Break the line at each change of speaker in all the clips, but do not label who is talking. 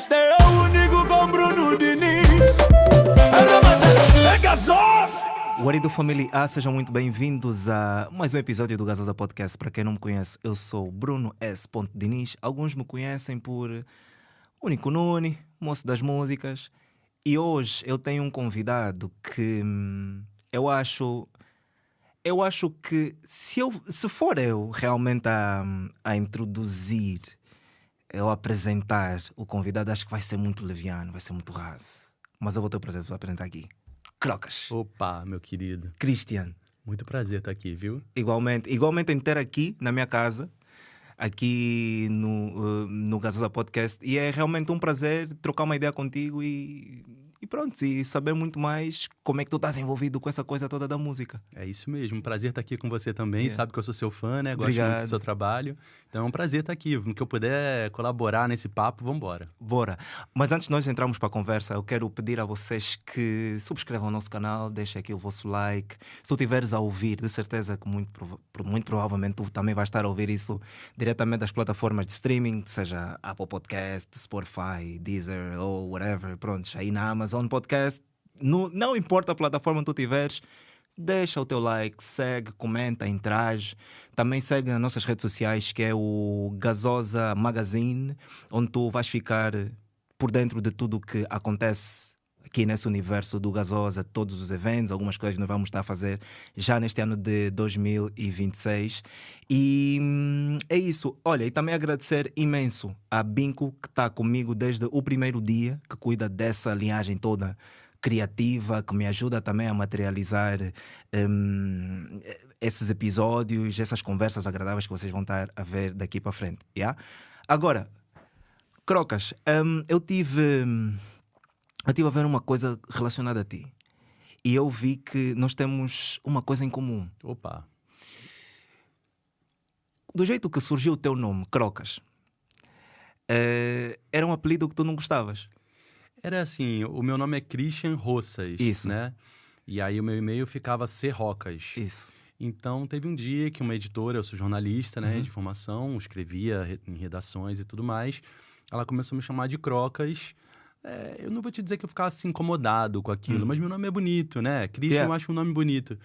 Este é o único com Bruno Diniz. É gasoso.
What do Family A, sejam muito bem-vindos a mais um episódio do Gasosa Podcast. Para quem não me conhece, eu sou Bruno S. Diniz. Alguns me conhecem por Único Nune, moço das músicas. E hoje eu tenho um convidado que eu acho que se for eu realmente a introduzir, eu apresentar o convidado, acho que vai ser muito leviano, vai ser muito raso. Mas eu vou ter o prazer de apresentar aqui. Crocas.
Opa, meu querido.
Christian.
Muito prazer estar aqui, viu?
Igualmente em ter aqui na minha casa, aqui no Gasosa Podcast. E é realmente um prazer trocar uma ideia contigo e pronto, e saber muito mais como é que tu estás envolvido com essa coisa toda da música.
É isso mesmo, prazer estar aqui com você também. Sabe que eu sou seu fã, né? Gosto
Obrigado.
muito do seu trabalho. Então é um prazer estar aqui. No que eu puder colaborar nesse papo, vambora.
Bora. Mas antes de nós entrarmos para a conversa, eu quero pedir a vocês que subscrevam o nosso canal, deixem aqui o vosso like. Se tu estiveres a ouvir, de certeza que muito provavelmente tu também vais estar a ouvir isso diretamente das plataformas de streaming, seja Apple Podcast, Spotify, Deezer ou whatever, pronto, aí na Amazon Podcast. Não importa a plataforma que tu tiveres, deixa o teu like, segue, comenta, interage. Também segue nas nossas redes sociais, que é o Gasosa Magazine, onde tu vais ficar por dentro de tudo o que acontece aqui nesse universo do Gasosa, todos os eventos, algumas coisas nós vamos estar a fazer já neste ano de 2026. E é isso. Olha, e também agradecer imenso a Binco, que está comigo desde o primeiro dia, que cuida dessa linhagem toda criativa, que me ajuda também a materializar esses episódios, essas conversas agradáveis que vocês vão estar a ver daqui para frente. Yeah? Agora, Crocas, eu tive a ver uma coisa relacionada a ti e eu vi que nós temos uma coisa em comum.
Opa!
Do jeito que surgiu o teu nome, Crocas, era um apelido que tu não gostavas.
Era assim, o meu nome é Christian Roças,
Isso.
né? E aí o meu e-mail ficava C. Rocas.
Isso.
Então teve um dia que uma editora, eu sou jornalista, né, de formação, escrevia em redações e tudo mais, ela começou a me chamar de Crocas. Eu não vou te dizer que eu ficasse incomodado com aquilo, mas meu nome é bonito, né? Christian eu acho um nome bonito.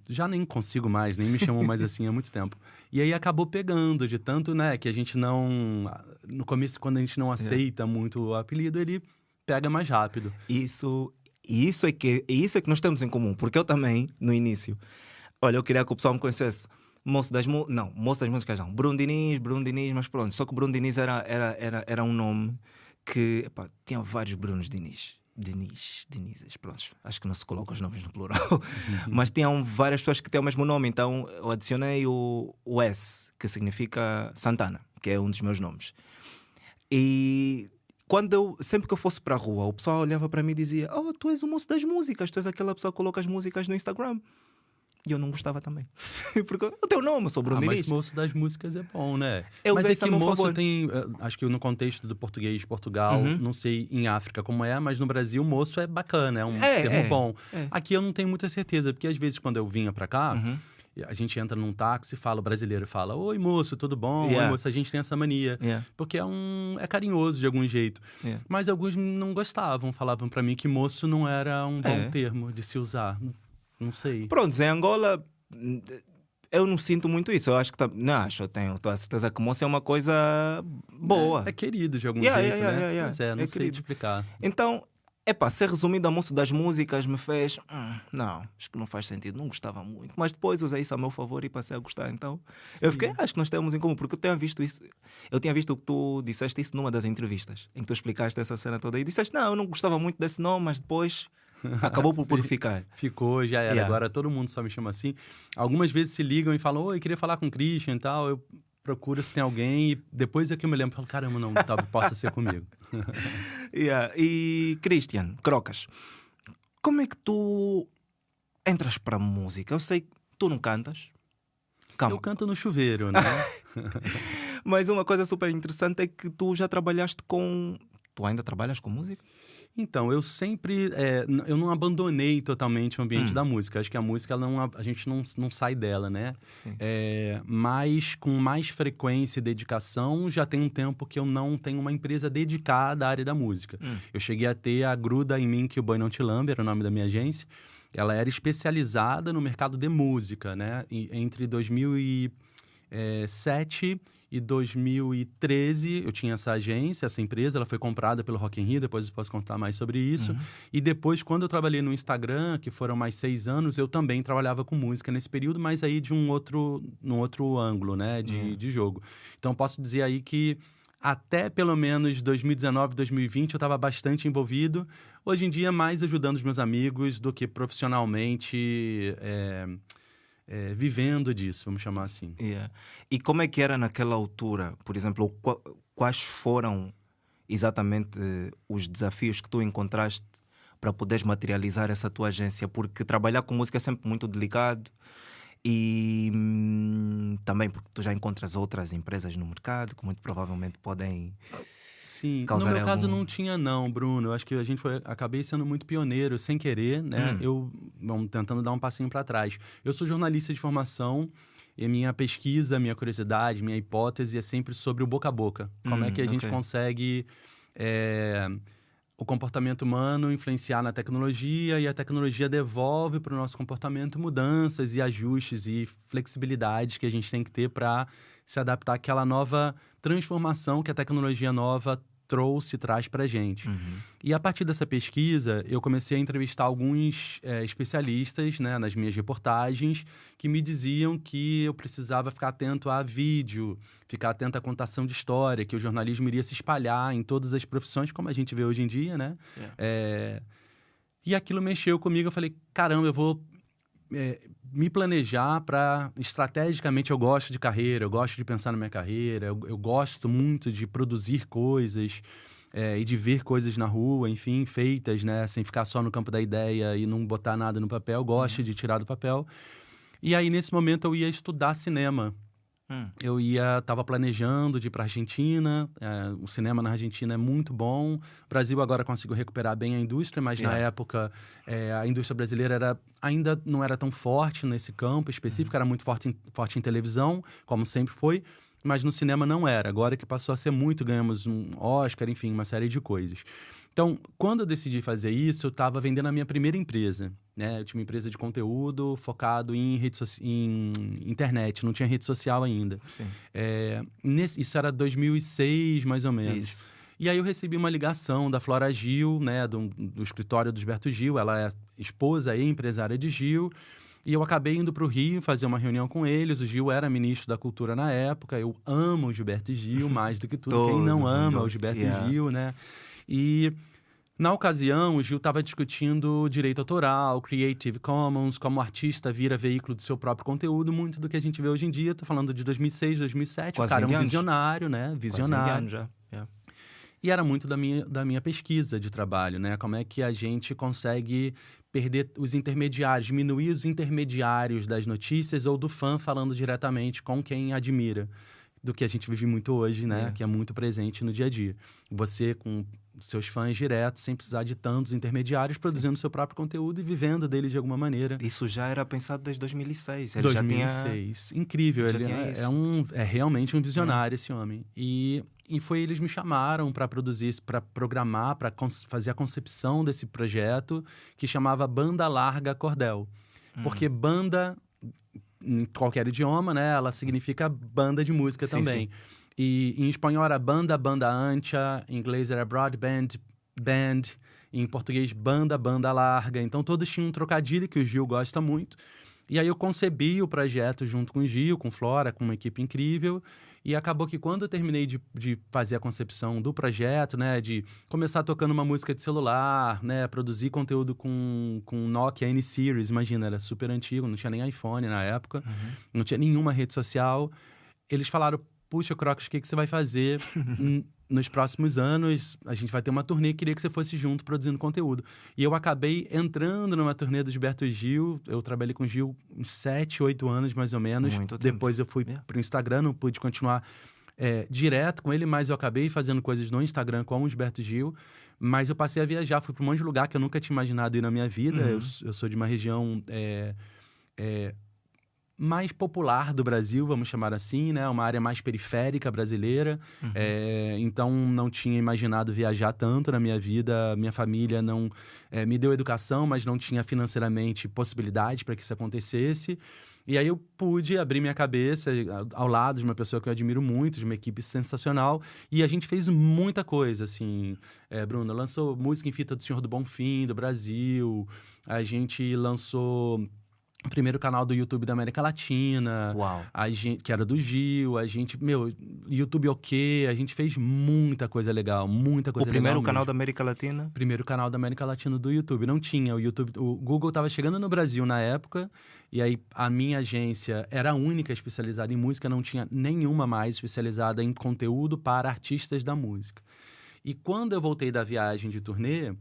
Já nem consigo mais, nem me chamam mais assim há muito tempo. E aí acabou pegando, de tanto, né, que a gente não... No começo, quando a gente não aceita muito o apelido, ele pega mais rápido.
Isso é que nós temos em comum, porque eu também, no início, olha, eu queria que o pessoal me conhecesse moço das músicas não, Bruno Diniz, mas pronto, só que Bruno Diniz era um nome que, epá, tinha vários Brunos Dinizes, pronto, acho que não se coloca os nomes no plural, mas tinham várias pessoas que têm o mesmo nome, então eu adicionei o S, que significa Santana, que é um dos meus nomes. E sempre que eu fosse para a rua, o pessoal olhava para mim e dizia: "Oh, tu és o moço das músicas, tu és aquela pessoa que coloca as músicas no Instagram." E eu não gostava também. Porque o teu nome, eu sou Bruno Diniz.
Mas moço das músicas é bom, né?
Eu
mas
usei
é
isso a
que
meu
moço
favor.
tem... Acho que no contexto do português de Portugal, não sei em África como é, mas no Brasil moço é bacana, é um termo bom. Aqui eu não tenho muita certeza, porque às vezes quando eu vinha pra cá, a gente entra num táxi e fala, o brasileiro fala: "Oi, moço, tudo bom?" "Oi, moço", a gente tem essa mania. Porque é carinhoso de algum jeito. Mas alguns não gostavam, falavam pra mim que moço não era um bom termo de se usar. Não sei.
Pronto, em Angola eu não sinto muito isso. Eu acho que eu tenho a certeza que moço é uma coisa boa.
É querido de algum jeito, né? Pois não sei
querido.
te explicar.
Então, ser resumido a moço das músicas me fez... não, acho que não faz sentido, não gostava muito. Mas depois usei isso a meu favor e passei a gostar. Então, eu fiquei, acho que nós temos em comum, porque eu tinha visto isso. Eu tinha visto que tu disseste isso numa das entrevistas, em que tu explicaste essa cena toda. E disseste, não, eu não gostava muito desse nome, mas depois acabou por purificar.
Ficou, já era. Agora todo mundo só me chama assim. Algumas vezes se ligam e falam: "Oi, queria falar com o Christian e tal." Eu procuro se tem alguém e depois é que eu me lembro, falo: "Caramba, não, possa ser comigo."
E Christian, Crocas, como é que tu entras para a música? Eu sei que tu não cantas. Calma.
Eu canto no chuveiro, né?
Mas uma coisa super interessante é que tu já trabalhaste com... Tu ainda trabalhas com música?
Então, eu sempre... eu não abandonei totalmente o ambiente da música. Acho que a música, a gente não sai dela, né?
Sim.
Mas com mais frequência e dedicação, já tem um tempo que eu não tenho uma empresa dedicada à área da música. Eu cheguei a ter a Gruda em Mim Que o Boi Não Te Lambe, era o nome da minha agência. Ela era especializada no mercado de música, né? Entre 2007 e 2013, eu tinha essa agência, essa empresa, ela foi comprada pelo Rock in Rio, depois eu posso contar mais sobre isso. E depois, quando eu trabalhei no Instagram, que foram mais 6 anos, eu também trabalhava com música nesse período, mas aí de num outro ângulo, né, de jogo. Então, posso dizer aí que até pelo menos 2019, 2020, eu estava bastante envolvido. Hoje em dia, mais ajudando os meus amigos do que profissionalmente vivendo disso, vamos chamar assim.
Yeah. E como é que era naquela altura? Por exemplo, quais foram exatamente os desafios que tu encontraste para poderes materializar essa tua agência? Porque trabalhar com música é sempre muito delicado e também porque tu já encontras outras empresas no mercado que muito provavelmente podem...
Sim, no meu caso não tinha não, Bruno. Eu acho que acabei sendo muito pioneiro, sem querer, né? Vamos tentando dar um passinho para trás. Eu sou jornalista de formação e minha pesquisa, minha curiosidade, minha hipótese é sempre sobre o boca a boca. Como é que a gente consegue o comportamento humano influenciar na tecnologia e a tecnologia devolve para o nosso comportamento mudanças e ajustes e flexibilidades que a gente tem que ter para se adaptar àquela nova transformação que a tecnologia nova traz para a gente. E a partir dessa pesquisa, eu comecei a entrevistar alguns especialistas, né, nas minhas reportagens, que me diziam que eu precisava ficar atento a vídeo, ficar atento à contação de história, que o jornalismo iria se espalhar em todas as profissões, como a gente vê hoje em dia, né? E aquilo mexeu comigo, eu falei, caramba, eu vou... me planejar para... Estrategicamente, eu gosto de carreira, eu gosto de pensar na minha carreira, eu gosto muito de produzir coisas e de ver coisas na rua, enfim, feitas, né? Sem ficar só no campo da ideia e não botar nada no papel. Eu gosto de tirar do papel. E aí, nesse momento, eu ia estudar cinema. Eu estava planejando de ir para a Argentina, o cinema na Argentina é muito bom. O Brasil agora conseguiu recuperar bem a indústria, mas na época a indústria brasileira ainda não era tão forte nesse campo específico, era muito forte em televisão, como sempre foi, mas no cinema não era. Agora que passou a ser muito, ganhamos um Oscar, enfim, uma série de coisas. Então, quando eu decidi fazer isso, eu estava vendendo a minha primeira empresa, né? Eu tinha uma empresa de conteúdo focado em internet, não tinha rede social ainda. Isso era 2006, mais ou menos.
Isso.
E aí eu recebi uma ligação da Flora Gil, né? Do escritório do Gilberto Gil, ela é esposa e empresária de Gil. E eu acabei indo para o Rio fazer uma reunião com eles. O Gil era ministro da Cultura na época. Eu amo o Gilberto Gil, mais do que tudo. Quem não ama o Gilberto Gil, né? E na ocasião, o Gil estava discutindo direito autoral, Creative Commons, como o artista vira veículo do seu próprio conteúdo, muito do que a gente vê hoje em dia. Estou falando de 2006, 2007.
Quase
o cara é um
20 anos.
visionário, né? Visionário.
Quase 20 anos já.
E era muito da minha pesquisa de trabalho, né? Como é que a gente consegue perder os intermediários, diminuir os intermediários das notícias ou do fã falando diretamente com quem admira, do que a gente vive muito hoje, né? Que é muito presente no dia a dia. Você com seus fãs diretos, sem precisar de tantos intermediários, produzindo seu próprio conteúdo e vivendo dele de alguma maneira.
Isso já era pensado desde 2006. Ele
2006. Incrível. Ele é realmente um visionário, esse homem. E eles me chamaram para produzir, para programar, para fazer a concepção desse projeto que chamava Banda Larga Cordel. Porque banda, em qualquer idioma, né? Ela significa banda de música também. E em espanhol era banda ancha, em inglês era broadband, band, em português banda larga. Então todos tinham um trocadilho que o Gil gosta muito. E aí eu concebi o projeto junto com o Gil, com Flora, com uma equipe incrível. E acabou que quando eu terminei de fazer a concepção do projeto, né, de começar tocando uma música de celular, né, produzir conteúdo com Nokia N-Series, imagina, era super antigo, não tinha nem iPhone na época, não tinha nenhuma rede social. Eles falaram, puxa, Crocas, o que você vai fazer nos próximos anos? A gente vai ter uma turnê, queria que você fosse junto produzindo conteúdo. E eu acabei entrando numa turnê do Gilberto Gil. Eu trabalhei com o Gil uns 7, 8 anos, mais ou menos.
Muito tempo.
Depois eu fui pro Instagram, não pude continuar direto com ele, mas eu acabei fazendo coisas no Instagram com o Gilberto Gil. Mas eu passei a viajar, fui para um monte de lugar que eu nunca tinha imaginado ir na minha vida. Eu sou de uma região mais popular do Brasil, vamos chamar assim, né? Uma área mais periférica brasileira. Então, não tinha imaginado viajar tanto na minha vida. Minha família não me deu educação, mas não tinha financeiramente possibilidade para que isso acontecesse. E aí eu pude abrir minha cabeça ao lado de uma pessoa que eu admiro muito, de uma equipe sensacional. E a gente fez muita coisa, assim. Bruna lançou música em fita do Senhor do Bonfim, do Brasil. A gente lançou o primeiro canal do YouTube da América Latina.
Uau.
Que era do Gil. A gente, YouTube OK. A gente fez muita coisa legal, muita coisa legal.
O primeiro canal
mesmo.
da América Latina?
Primeiro canal da América Latina do YouTube. Não tinha o YouTube. O Google estava chegando no Brasil na época. E aí a minha agência era a única especializada em música. Não tinha nenhuma mais especializada em conteúdo para artistas da música. E quando eu voltei da viagem de turnê,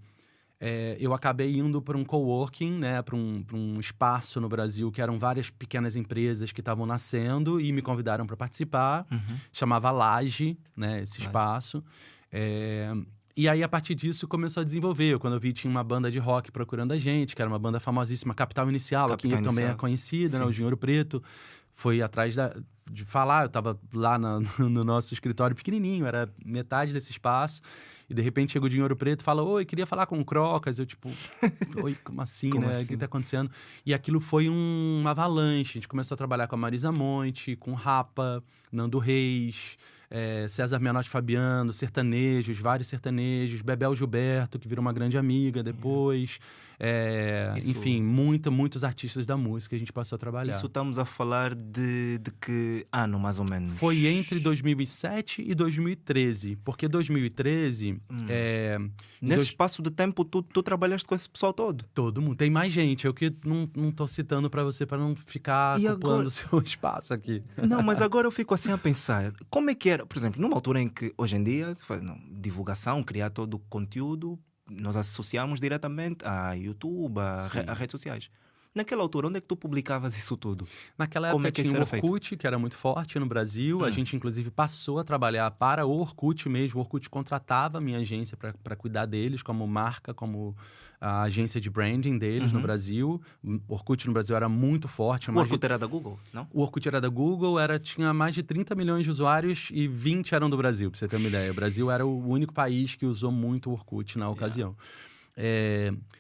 eu acabei indo para um coworking, né, para um espaço no Brasil que eram várias pequenas empresas que estavam nascendo e me convidaram para participar. Chamava Laje, né, esse espaço. E aí, a partir disso, começou a desenvolver. Quando eu vi, tinha uma banda de rock procurando a gente, que era uma banda famosíssima, Capital Inicial, aqui também é conhecida, né, o Dinheiro Preto. Foi atrás de falar, eu estava lá no nosso escritório pequenininho, era metade desse espaço. E, de repente, chega o Dinheiro Preto e fala, oi, queria falar com o Crocas. Eu, tipo, oi, como assim,
como
né?
assim?
O que tá acontecendo? E aquilo foi uma avalanche. A gente começou a trabalhar com a Marisa Monte, com Rapa, Nando Reis, César Menotti Fabiano, sertanejos, vários sertanejos, Bebel Gilberto, que virou uma grande amiga depois. Enfim, muitos artistas da música a gente passou a trabalhar.
Isso estamos a falar de que ano, mais ou menos?
Foi entre 2007 e 2013. Porque 2013...
Nesse espaço de tempo, tu trabalhaste com esse pessoal todo?
Todo mundo. Tem mais gente. Eu que não tô citando pra você, pra não ficar ocupando o seu espaço aqui.
Não, mas agora eu fico assim a pensar. Como é que era, por exemplo, numa altura em que, hoje em dia, divulgação, criar todo o conteúdo, nós associamos diretamente a YouTube, a redes sociais. Naquela altura, onde é que tu publicavas isso tudo?
Naquela
Como
época
é que
tinha
isso
o
era feito?
Orkut, que era muito forte no Brasil. A gente, inclusive, passou a trabalhar para o Orkut mesmo. O Orkut contratava a minha agência para cuidar deles, como marca, como a agência de branding deles no Brasil. O Orkut no Brasil era muito forte.
O Orkut era da Google, não?
O Orkut era da Google, tinha mais de 30 milhões de usuários e 20 eram do Brasil, para você ter uma ideia. O Brasil era o único país que usou muito o Orkut na ocasião.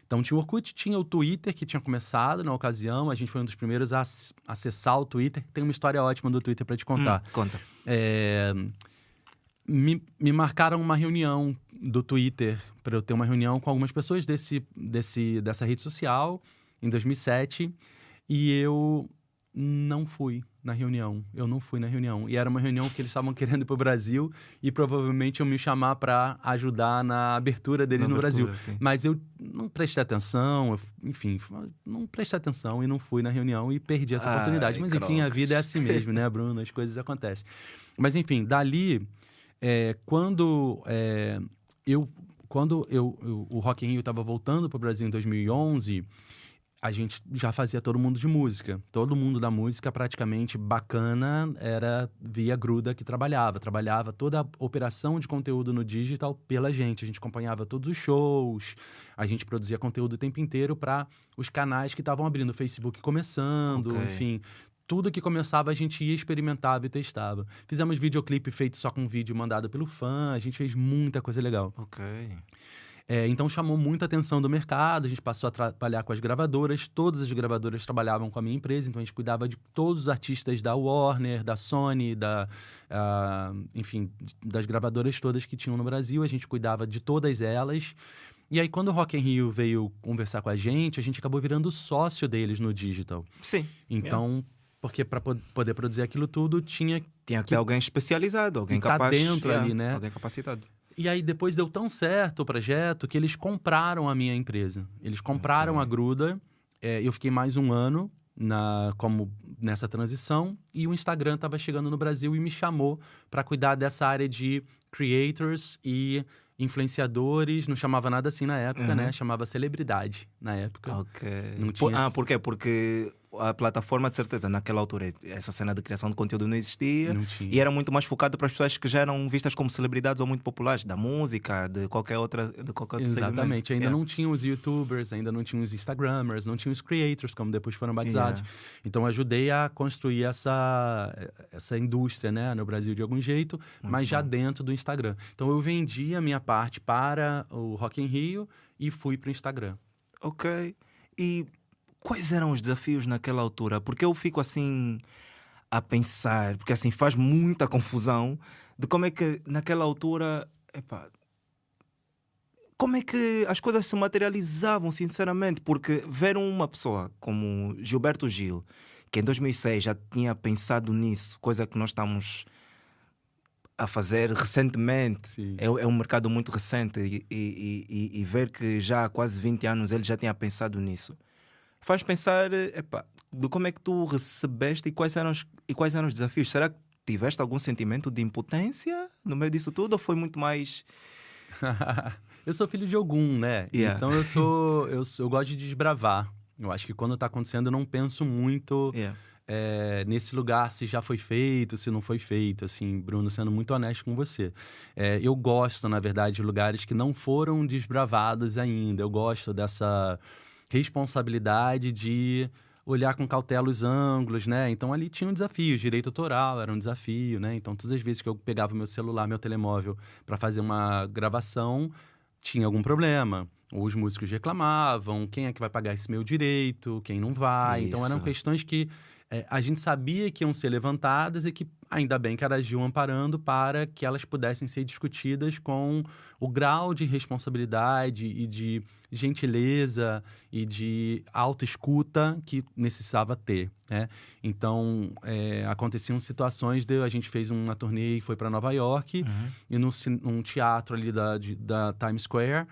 Então tinha o Orkut, tinha o Twitter, que tinha começado na ocasião. A gente foi um dos primeiros a acessar o Twitter. Tem uma história ótima do Twitter para te contar.
Conta.
Me marcaram uma reunião do Twitter, para eu ter uma reunião com algumas pessoas dessa rede social, em 2007. E eu não fui na reunião. E era uma reunião que eles estavam querendo ir para o Brasil e provavelmente iam me chamar para ajudar na abertura deles no Brasil.
Sim.
Mas eu não prestei atenção, não prestei atenção e não fui na reunião e perdi essa oportunidade. Mas enfim, a vida é assim mesmo, né, Bruno? As coisas acontecem. Mas enfim, dali, quando o Rock in Rio estava voltando para o Brasil em 2011... a gente já fazia todo mundo de música. Todo mundo da música, praticamente, bacana, era via Gruda que trabalhava. Trabalhava toda a operação de conteúdo no digital pela gente. A gente acompanhava todos os shows, a gente produzia conteúdo o tempo inteiro para os canais que estavam abrindo, o Facebook começando, enfim... Tudo que começava, a gente ia, experimentava e testava. Fizemos videoclipe feito só com vídeo mandado pelo fã. A gente fez muita coisa legal. Então chamou muita atenção do mercado, a gente passou a trabalhar com as gravadoras, todas as gravadoras trabalhavam com a minha empresa, então a gente cuidava de todos os artistas da Warner, da Sony, enfim, das gravadoras todas que tinham no Brasil, a gente cuidava de todas elas. E aí, quando o Rock in Rio veio conversar com a gente acabou virando sócio deles no digital.
Sim.
Então, porque para poder produzir aquilo tudo, tinha
que ter alguém especializado, alguém capaz.
Dentro ali, né?
Alguém capacitado.
E aí, depois deu tão certo o projeto que eles compraram a minha empresa. Eles compraram a Gruda. Eu fiquei mais um ano nessa transição. E o Instagram estava chegando no Brasil e me chamou para cuidar dessa área de creators e influenciadores. Não chamava nada assim na época, né? Chamava celebridade na época.
Ok.
Não tinha...
por quê? Porque a plataforma, de certeza, naquela altura, essa cena de criação de conteúdo não existia.
Não tinha.
E era muito mais focado para as pessoas que já eram vistas como celebridades ou muito populares, da música, de qualquer outro
Exatamente,
segmento.
ainda não tinham os youtubers, ainda não tinham os instagramers, não tinham os creators, como depois foram batizados. Então ajudei a construir essa indústria, né, no Brasil de algum jeito, mas já dentro do Instagram. Então eu vendi a minha parte para o Rock in Rio e fui para o Instagram.
Ok. E quais eram os desafios naquela altura? Porque eu fico assim a pensar, porque assim faz muita confusão de como é que naquela altura, epá, como é que as coisas se materializavam, sinceramente, porque ver uma pessoa como Gilberto Gil, que em 2006 já tinha pensado nisso, coisa que nós estamos a fazer recentemente.
Sim.
É um mercado muito recente e ver que já há quase 20 anos ele já tinha pensado nisso faz pensar, epá, de como é que tu recebeste e quais eram os desafios. Será que tiveste algum sentimento de impotência no meio disso tudo ou foi muito mais...
Eu sou filho de Ogum, né?
Yeah.
Então eu gosto de desbravar. Eu acho que quando tá acontecendo eu não penso muito nesse lugar, se já foi feito, se não foi feito. Assim, Bruno, sendo muito honesto com você. Eu gosto, na verdade, de lugares que não foram desbravados ainda. Eu gosto dessa responsabilidade de olhar com cautela os ângulos, né? Então ali tinha um desafio, direito autoral era um desafio, né? Então todas as vezes que eu pegava meu celular, meu telemóvel para fazer uma gravação, tinha algum problema. Os músicos reclamavam, quem é que vai pagar esse meu direito, quem não vai. Então eram questões que a gente sabia que iam ser levantadas e que ainda bem que era agiu amparando para que elas pudessem ser discutidas com o grau de responsabilidade e de gentileza e de autoescuta que necessitava ter, né? Então, aconteciam situações a gente fez uma turnê e foi para Nova York e num teatro ali da Times Square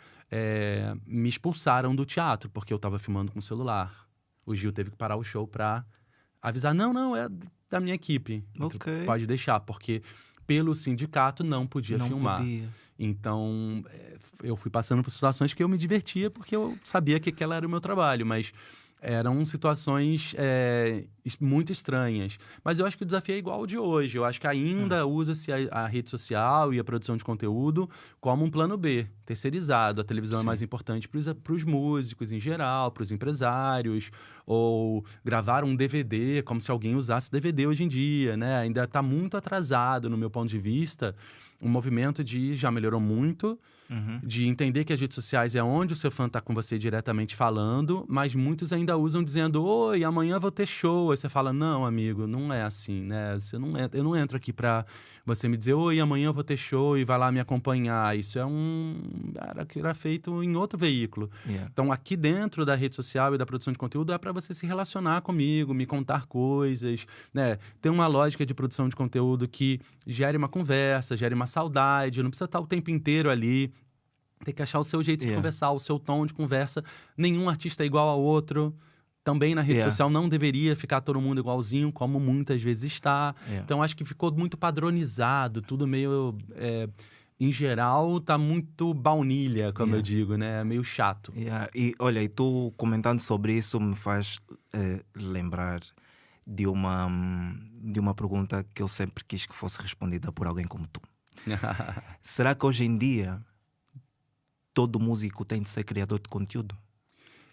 me expulsaram do teatro porque eu estava filmando com o celular. O Gil teve que parar o show para avisar, não, é da minha equipe.
Okay.
Pode deixar, porque pelo sindicato não podia filmar.
Podia.
Então, eu fui passando por situações que eu me divertia porque eu sabia que aquele era o meu trabalho, mas eram situações muito estranhas. Mas eu acho que o desafio é igual ao de hoje. Eu acho que ainda usa-se a rede social e a produção de conteúdo como um plano B, terceirizado. A televisão é mais importante para os músicos em geral, para os empresários, ou gravar um DVD, como se alguém usasse DVD hoje em dia, né? Ainda está muito atrasado, no meu ponto de vista, um movimento já melhorou muito, de entender que as redes sociais é onde o seu fã está com você diretamente falando, mas muitos ainda usam dizendo, oi, amanhã vou ter show. Aí você fala, não, amigo, não é assim, né? Eu não entro aqui para você me dizer, oi, amanhã eu vou ter show e vai lá me acompanhar. Isso era feito em outro veículo. Então, aqui dentro da rede social e da produção de conteúdo é para você se relacionar comigo, me contar coisas, né? Tem uma lógica de produção de conteúdo que gere uma conversa, gere uma saudade, não precisa estar o tempo inteiro ali. Tem que achar o seu jeito de conversar, o seu tom de conversa. Nenhum artista é igual ao outro. Também na rede social não deveria ficar todo mundo igualzinho, como muitas vezes está. Então, acho que ficou muito padronizado, tudo meio... em geral, tá muito baunilha, como eu digo, né? Meio chato.
E olha, e tu comentando sobre isso me faz lembrar de uma pergunta que eu sempre quis que fosse respondida por alguém como tu. Será que hoje em dia todo músico tem de ser criador de conteúdo?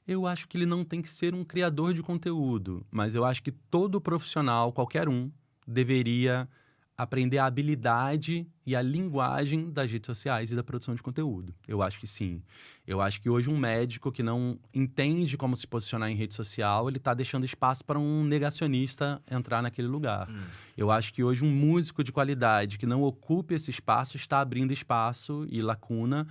Eu acho que ele não tem que ser um criador de conteúdo, mas eu acho que todo profissional, qualquer um, deveria aprender a habilidade e a linguagem das redes sociais e da produção de conteúdo. Eu acho que sim. Eu acho que hoje um médico que não entende como se posicionar em rede social, ele está deixando espaço para um negacionista entrar naquele lugar. Eu acho que hoje um músico de qualidade que não ocupe esse espaço está abrindo espaço e lacuna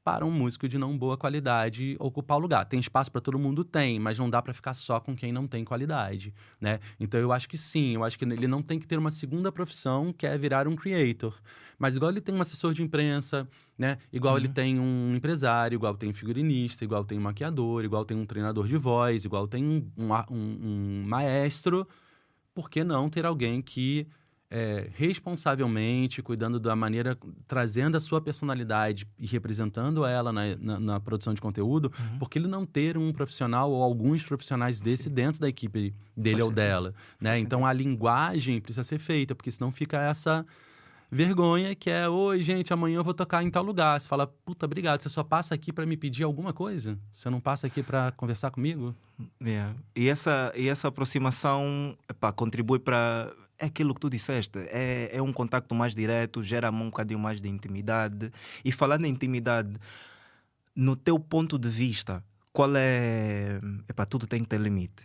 para um músico de não boa qualidade ocupar o lugar. Tem espaço para todo mundo? Tem, mas não dá para ficar só com quem não tem qualidade, né? Então eu acho que sim, eu acho que ele não tem que ter uma segunda profissão, que é virar um creator. Mas igual ele tem um assessor de imprensa, né? Igual ele tem um empresário, igual tem um figurinista, igual tem um maquiador, igual tem um treinador de voz, igual tem um maestro, por que não ter alguém que responsavelmente, cuidando da maneira, trazendo a sua personalidade e representando ela na produção de conteúdo, porque ele não ter um profissional ou alguns profissionais desse dentro da equipe dele ou dela, né? Então, a linguagem precisa ser feita, porque senão fica essa vergonha que é: oi, gente, amanhã eu vou tocar em tal lugar. Você fala: puta, obrigado, você só passa aqui para me pedir alguma coisa? Você não passa aqui para conversar comigo?
E essa aproximação, epá, contribui para... É aquilo que tu disseste, é um contacto mais direto, gera um bocadinho mais de intimidade. E falando em intimidade, no teu ponto de vista, qual é... Epá, tudo tem que ter limite.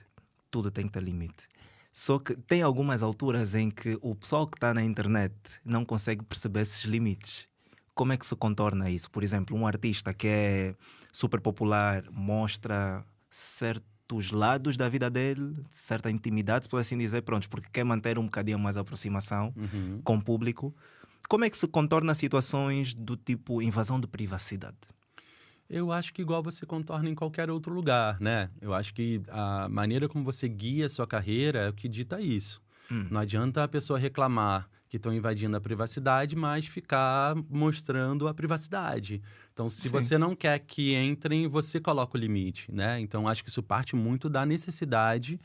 Tudo tem que ter limite. Só que tem algumas alturas em que o pessoal que está na internet não consegue perceber esses limites. Como é que se contorna isso? Por exemplo, um artista que é super popular mostra certos lados da vida dele, certa intimidade, por assim dizer, pronto, porque quer manter um bocadinho mais a aproximação com o público. Como é que se contorna situações do tipo invasão de privacidade?
Eu acho que igual você contorna em qualquer outro lugar, né? Eu acho que a maneira como você guia a sua carreira é o que dita isso. Não adianta a pessoa reclamar que estão invadindo a privacidade, mas ficar mostrando a privacidade. Então, se você não quer que entrem, você coloca o limite, né? Então, acho que isso parte muito da necessidade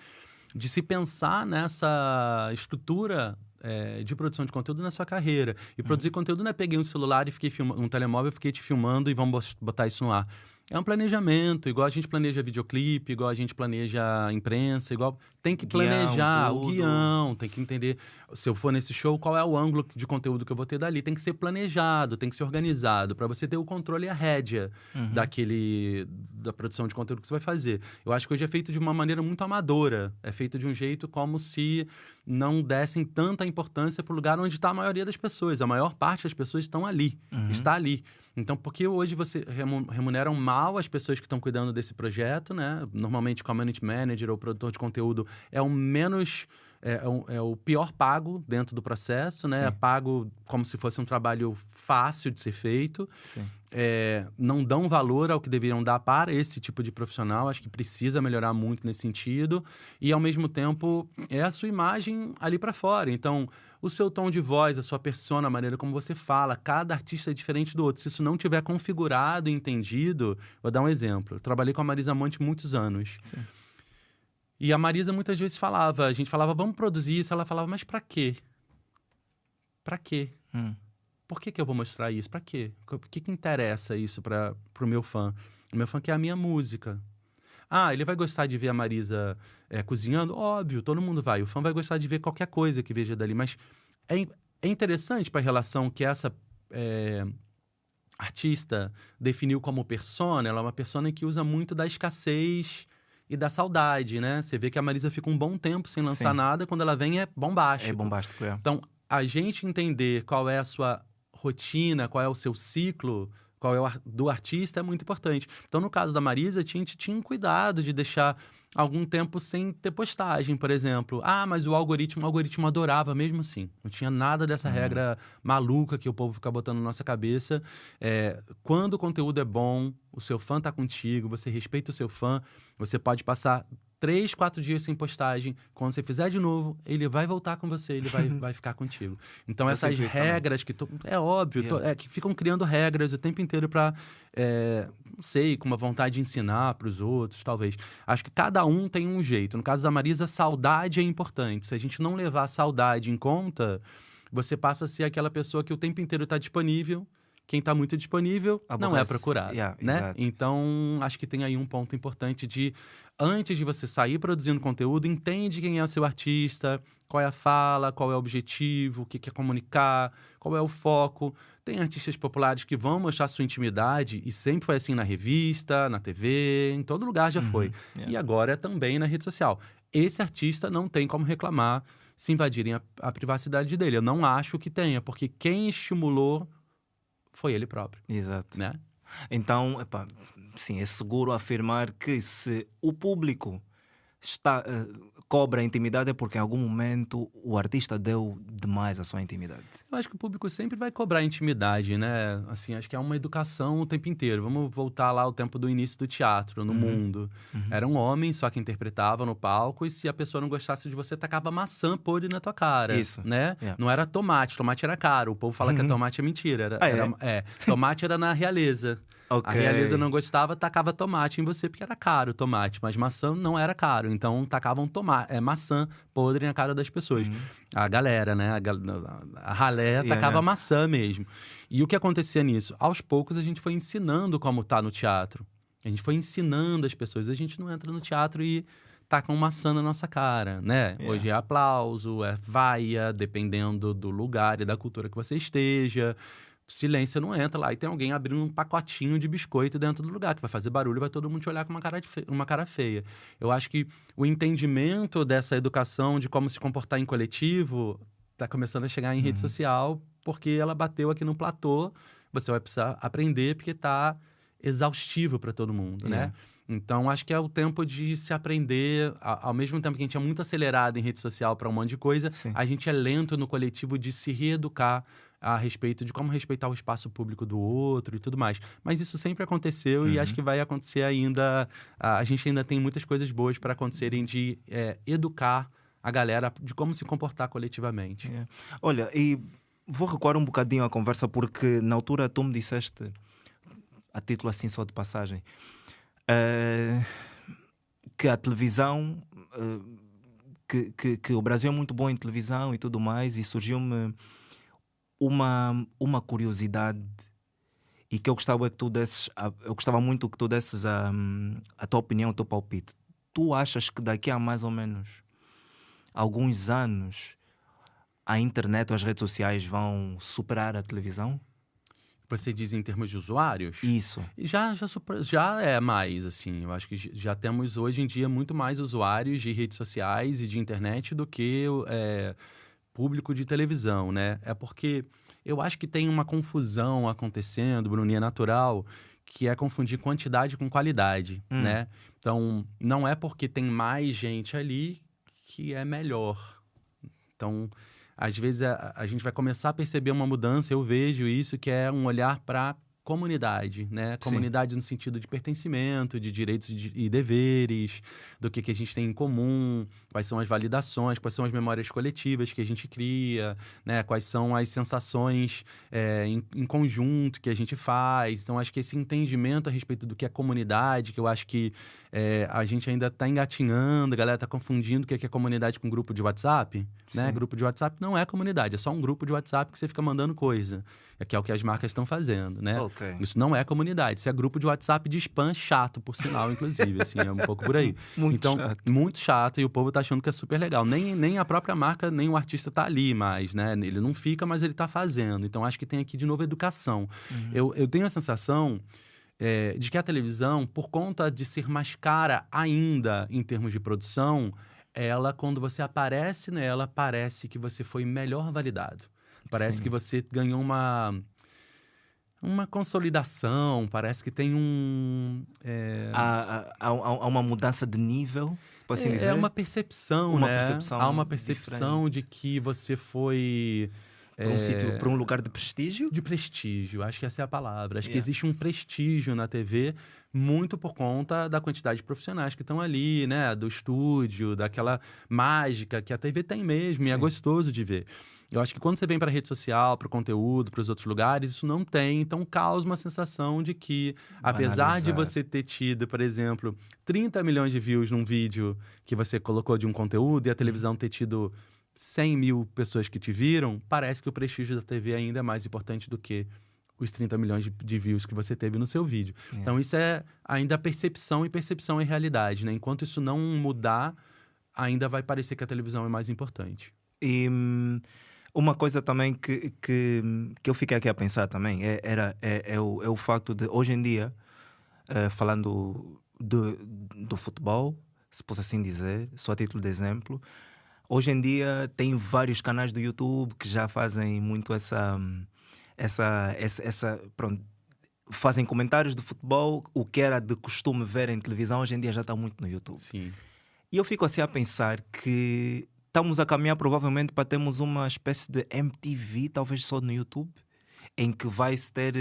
de se pensar nessa estrutura de produção de conteúdo na sua carreira. E produzir conteúdo não é peguei um celular e fiquei filmando, um telemóvel, e fiquei te filmando e vamos botar isso no ar. É um planejamento, igual a gente planeja videoclipe, igual a gente planeja imprensa, igual... Tem que planejar o guião, tem que entender, se eu for nesse show, qual é o ângulo de conteúdo que eu vou ter dali. Tem que ser planejado, tem que ser organizado, para você ter o controle e a rédea da produção de conteúdo que você vai fazer. Eu acho que hoje é feito de uma maneira muito amadora. É feito de um jeito como se não dessem tanta importância para o lugar onde está a maioria das pessoas. A maior parte das pessoas estão ali, está ali. Então, por que hoje você remuneram mal as pessoas que estão cuidando desse projeto, né? Normalmente, community manager ou produtor de conteúdo é o menos... É o pior pago dentro do processo, né? É pago como se fosse um trabalho fácil de ser feito. Não dão valor ao que deveriam dar para esse tipo de profissional. Acho que precisa melhorar muito nesse sentido. E, ao mesmo tempo, é a sua imagem ali para fora. Então, o seu tom de voz, a sua persona, a maneira como você fala, cada artista é diferente do outro. Se isso não tiver configurado e entendido... Vou dar um exemplo. Eu trabalhei com a Marisa Monte muitos anos. E a Marisa muitas vezes falava, a gente falava, vamos produzir isso. Ela falava, mas pra quê? Pra quê? Por que eu vou mostrar isso? Pra quê? Por que interessa isso pro meu fã? O meu fã quer a minha música. Ah, ele vai gostar de ver a Marisa cozinhando? Óbvio, todo mundo vai. O fã vai gostar de ver qualquer coisa que veja dali. Mas é interessante para a relação que essa artista definiu como persona. Ela é uma persona que usa muito da escassez e da saudade, né? Você vê que a Marisa fica um bom tempo sem lançar nada, quando ela vem é bombástico.
É bombástico,
Então, a gente entender qual é a sua rotina, qual é o seu ciclo, qual é do artista é muito importante. Então, no caso da Marisa, a gente tinha um cuidado de deixar algum tempo sem ter postagem, por exemplo. Ah, mas o algoritmo adorava mesmo assim. Não tinha nada dessa regra maluca que o povo fica botando na nossa cabeça. Quando o conteúdo é bom, o seu fã tá contigo, você respeita o seu fã, você pode passar 3, 4 dias sem postagem. Quando você fizer de novo, ele vai voltar com você, ele vai ficar contigo. Então, essas regras que... É óbvio, que ficam criando regras o tempo inteiro para... não sei, com uma vontade de ensinar para os outros, talvez. Acho que cada um tem um jeito. No caso da Marisa, saudade é importante. Se a gente não levar a saudade em conta, você passa a ser aquela pessoa que o tempo inteiro está disponível. Quem está muito disponível não é procurado, né? Exato. Então, acho que tem aí um ponto importante de, antes de você sair produzindo conteúdo, entende quem é o seu artista, qual é a fala, qual é o objetivo, o que quer comunicar, qual é o foco. Tem artistas populares que vão mostrar sua intimidade, e sempre foi assim na revista, na TV, em todo lugar já foi. E agora é também na rede social. Esse artista não tem como reclamar se invadirem a privacidade dele. Eu não acho que tenha, porque quem estimulou foi ele próprio.
Exato.
Né?
Então, sim, é seguro afirmar que se o público cobra a intimidade é porque em algum momento o artista deu demais a sua intimidade.
Eu acho que o público sempre vai cobrar intimidade, né? Assim, acho que é uma educação o tempo inteiro. Vamos voltar lá ao tempo do início do teatro, no mundo. Era um homem só que interpretava no palco, e se a pessoa não gostasse de você, tacava maçã podre na tua cara.
Isso.
Né?
Yeah.
Não era tomate. Tomate era caro. O povo fala que tomate é mentira. Tomate era na realeza.
Ok.
A realeza não gostava, tacava tomate em você porque era caro o tomate, mas maçã não era caro, então tacavam maçã podre na cara das pessoas. A galera, né? A ralé tacava maçã mesmo. E o que acontecia nisso? Aos poucos a gente foi ensinando como tá no teatro. A gente foi ensinando as pessoas. A gente não entra no teatro e tacam maçã na nossa cara, né? Hoje é aplauso, é vaia, dependendo do lugar e da cultura que você esteja. Silêncio não entra lá e tem alguém abrindo um pacotinho de biscoito dentro do lugar, que vai fazer barulho e vai todo mundo te olhar com uma cara feia. Eu acho que o entendimento dessa educação de como se comportar em coletivo está começando a chegar em rede social, porque ela bateu aqui no platô. Você vai precisar aprender porque está exaustivo para todo mundo, né? Então, acho que é o tempo de se aprender. Ao mesmo tempo que a gente é muito acelerado em rede social para um monte de coisa, a gente é lento no coletivo de se reeducar a respeito de como respeitar o espaço público do outro e tudo mais. Mas isso sempre aconteceu e acho que vai acontecer ainda. A gente ainda tem muitas coisas boas para acontecerem de educar a galera de como se comportar coletivamente.
Olha, e vou recuar um bocadinho a conversa, porque na altura tu me disseste, a título assim só de passagem, que a televisão, que o Brasil é muito bom em televisão e tudo mais, e surgiu-me uma curiosidade, e que eu gostava muito que tu desses a tua opinião, o teu palpite. Tu achas que daqui a mais ou menos alguns anos a internet ou as redes sociais vão superar a televisão?
Você diz em termos de usuários?
Isso.
Já é mais, assim. Eu acho que já temos hoje em dia muito mais usuários de redes sociais e de internet do que público de televisão, né? É porque eu acho que tem uma confusão acontecendo, Bruninha, é natural, que é confundir quantidade com qualidade, né? Então, não é porque tem mais gente ali que é melhor. Então, às vezes a gente vai começar a perceber uma mudança, eu vejo isso, que é um olhar para comunidade, né? Comunidade no sentido de pertencimento, de direitos e deveres, do que a gente tem em comum, quais são as validações, quais são as memórias coletivas que a gente cria, né? Quais são as sensações em conjunto que a gente faz. Então, acho que esse entendimento a respeito do que é comunidade, que eu acho que a gente ainda está engatinhando, a galera está confundindo o que é comunidade com grupo de WhatsApp, né? Grupo de WhatsApp não é comunidade, é só um grupo de WhatsApp que você fica mandando coisa, que é o que as marcas estão fazendo, né? Isso não é comunidade, isso é grupo de WhatsApp de spam chato, por sinal, inclusive, assim, é um pouco por aí. Muito chato, e o povo tá achando que é super legal. Nem a própria marca, nem o artista tá ali mais, né? Ele não fica, mas ele tá fazendo. Então, acho que tem aqui, de novo, educação. Eu tenho a sensação de que a televisão, por conta de ser mais cara ainda em termos de produção, ela, quando você aparece nela, parece que você foi melhor validado. Parece que você ganhou uma consolidação, parece que tem
há uma mudança de nível, por assim dizer?
É uma percepção,
uma
né?
percepção
Há uma percepção
diferente.
de que você foi...
Para um lugar de prestígio?
De prestígio, acho que essa é a palavra. Acho que existe um prestígio na TV muito por conta da quantidade de profissionais que estão ali, né? Do estúdio, daquela mágica que a TV tem mesmo, e é gostoso de ver. Eu acho que quando você vem para a rede social, para o conteúdo, para os outros lugares, isso não tem. Então, causa uma sensação de que, apesar de você ter tido, por exemplo, 30 milhões de views num vídeo que você colocou de um conteúdo, e a televisão ter tido 100 mil pessoas que te viram, parece que o prestígio da TV ainda é mais importante do que os 30 milhões de views que você teve no seu vídeo. Então, isso é ainda percepção, e percepção é realidade, né? Enquanto isso não mudar, ainda vai parecer que a televisão é mais importante.
E uma coisa também que eu fiquei aqui a pensar também é o facto de, hoje em dia, falando do futebol, se posso assim dizer, só a título de exemplo, hoje em dia tem vários canais do YouTube que já fazem muito pronto, fazem comentários de futebol. O que era de costume ver em televisão, hoje em dia já está muito no YouTube.
Sim.
E eu fico assim a pensar que estamos a caminhar provavelmente para termos uma espécie de MTV, talvez só no YouTube, em que vai-se ter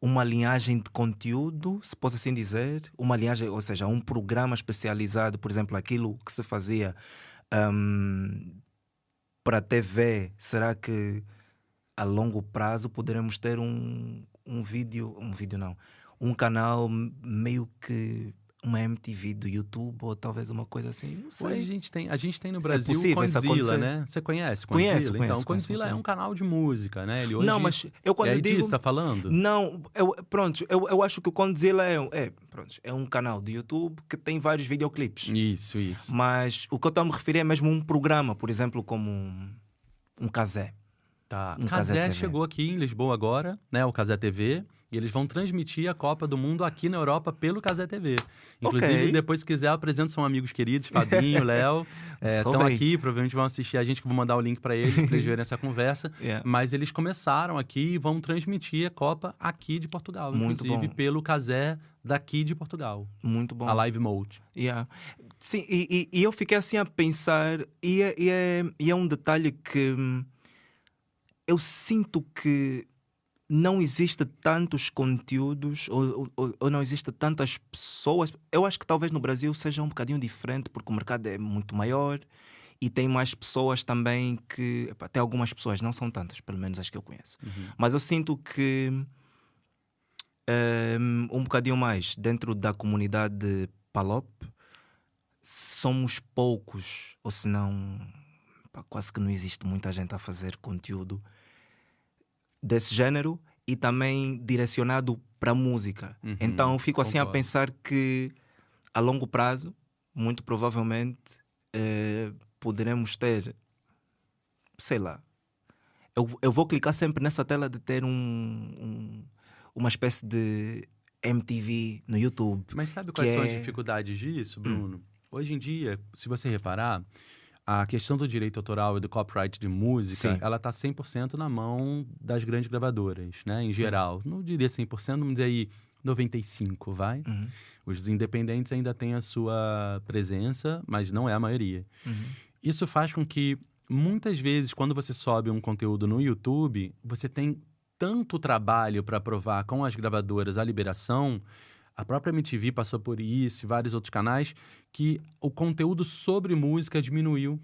uma linhagem de conteúdo, se posso assim dizer, uma linhagem, ou seja, um programa especializado, por exemplo, aquilo que se fazia para a TV. Será que a longo prazo poderemos ter um vídeo não, um canal meio que uma MTV do YouTube ou talvez uma coisa assim, não sei.
Hoje a gente tem no Brasil o
possível isso
Condzilla,
acontecer.
né? Você conhece
Conheço,
Condzilla? Então,
conheço,
o Condzilla
conheço.
é um canal de música, né? Ele hoje...
Não, mas eu quando
é aí
digo...
disso, tá falando?
Não, eu acho que o Condzilla é um canal de YouTube que tem vários videoclipes.
Isso.
Mas o que eu estou a me referir é mesmo um programa, por exemplo, como um Casé.
Tá.
Um
Casé
Casé TV.
chegou aqui em Lisboa agora, né? O Casé TV. E eles vão transmitir a Copa do Mundo aqui na Europa pelo Casé TV. Inclusive,
Ok.
depois, se quiser, eu apresento, são amigos queridos, Fabinho, Léo.
Só
Estão
vem.
aqui, provavelmente vão assistir a gente, que eu vou mandar o link para eles verem essa conversa.
Yeah.
Mas eles começaram aqui e vão transmitir a Copa aqui de Portugal.
Muito
inclusive,
bom.
pelo Casé daqui de Portugal.
Muito bom.
A Live Mode.
Yeah. Sim, e eu fiquei assim a pensar, e é um detalhe que eu sinto que não existe tantos conteúdos ou não existe tantas pessoas. Eu acho que talvez no Brasil seja um bocadinho diferente, porque o mercado é muito maior e tem mais pessoas também que... Tem algumas pessoas, não são tantas, pelo menos as que eu conheço. Mas eu sinto que um bocadinho mais dentro da comunidade de Palop somos poucos, ou se não quase que não existe muita gente a fazer conteúdo desse género e também direcionado para música. Então eu fico assim a
concordo.
pensar que a longo prazo, muito provavelmente, poderemos ter, sei lá, eu vou clicar sempre nessa tela de ter uma espécie de MTV no YouTube.
Mas sabe quais
que
são as
é-
dificuldades disso, Bruno? Hoje em dia, se você reparar, a questão do direito autoral e do copyright de música,
Sim.
ela tá 100% na mão das grandes gravadoras, né? Em geral. Não diria 100%, vamos dizer aí 95%, vai? Os independentes ainda têm a sua presença, mas não é a maioria. Isso faz com que, muitas vezes, quando você sobe um conteúdo no YouTube, você tem tanto trabalho para aprovar com as gravadoras a liberação. A própria MTV passou por isso e vários outros canais, que o conteúdo sobre música diminuiu.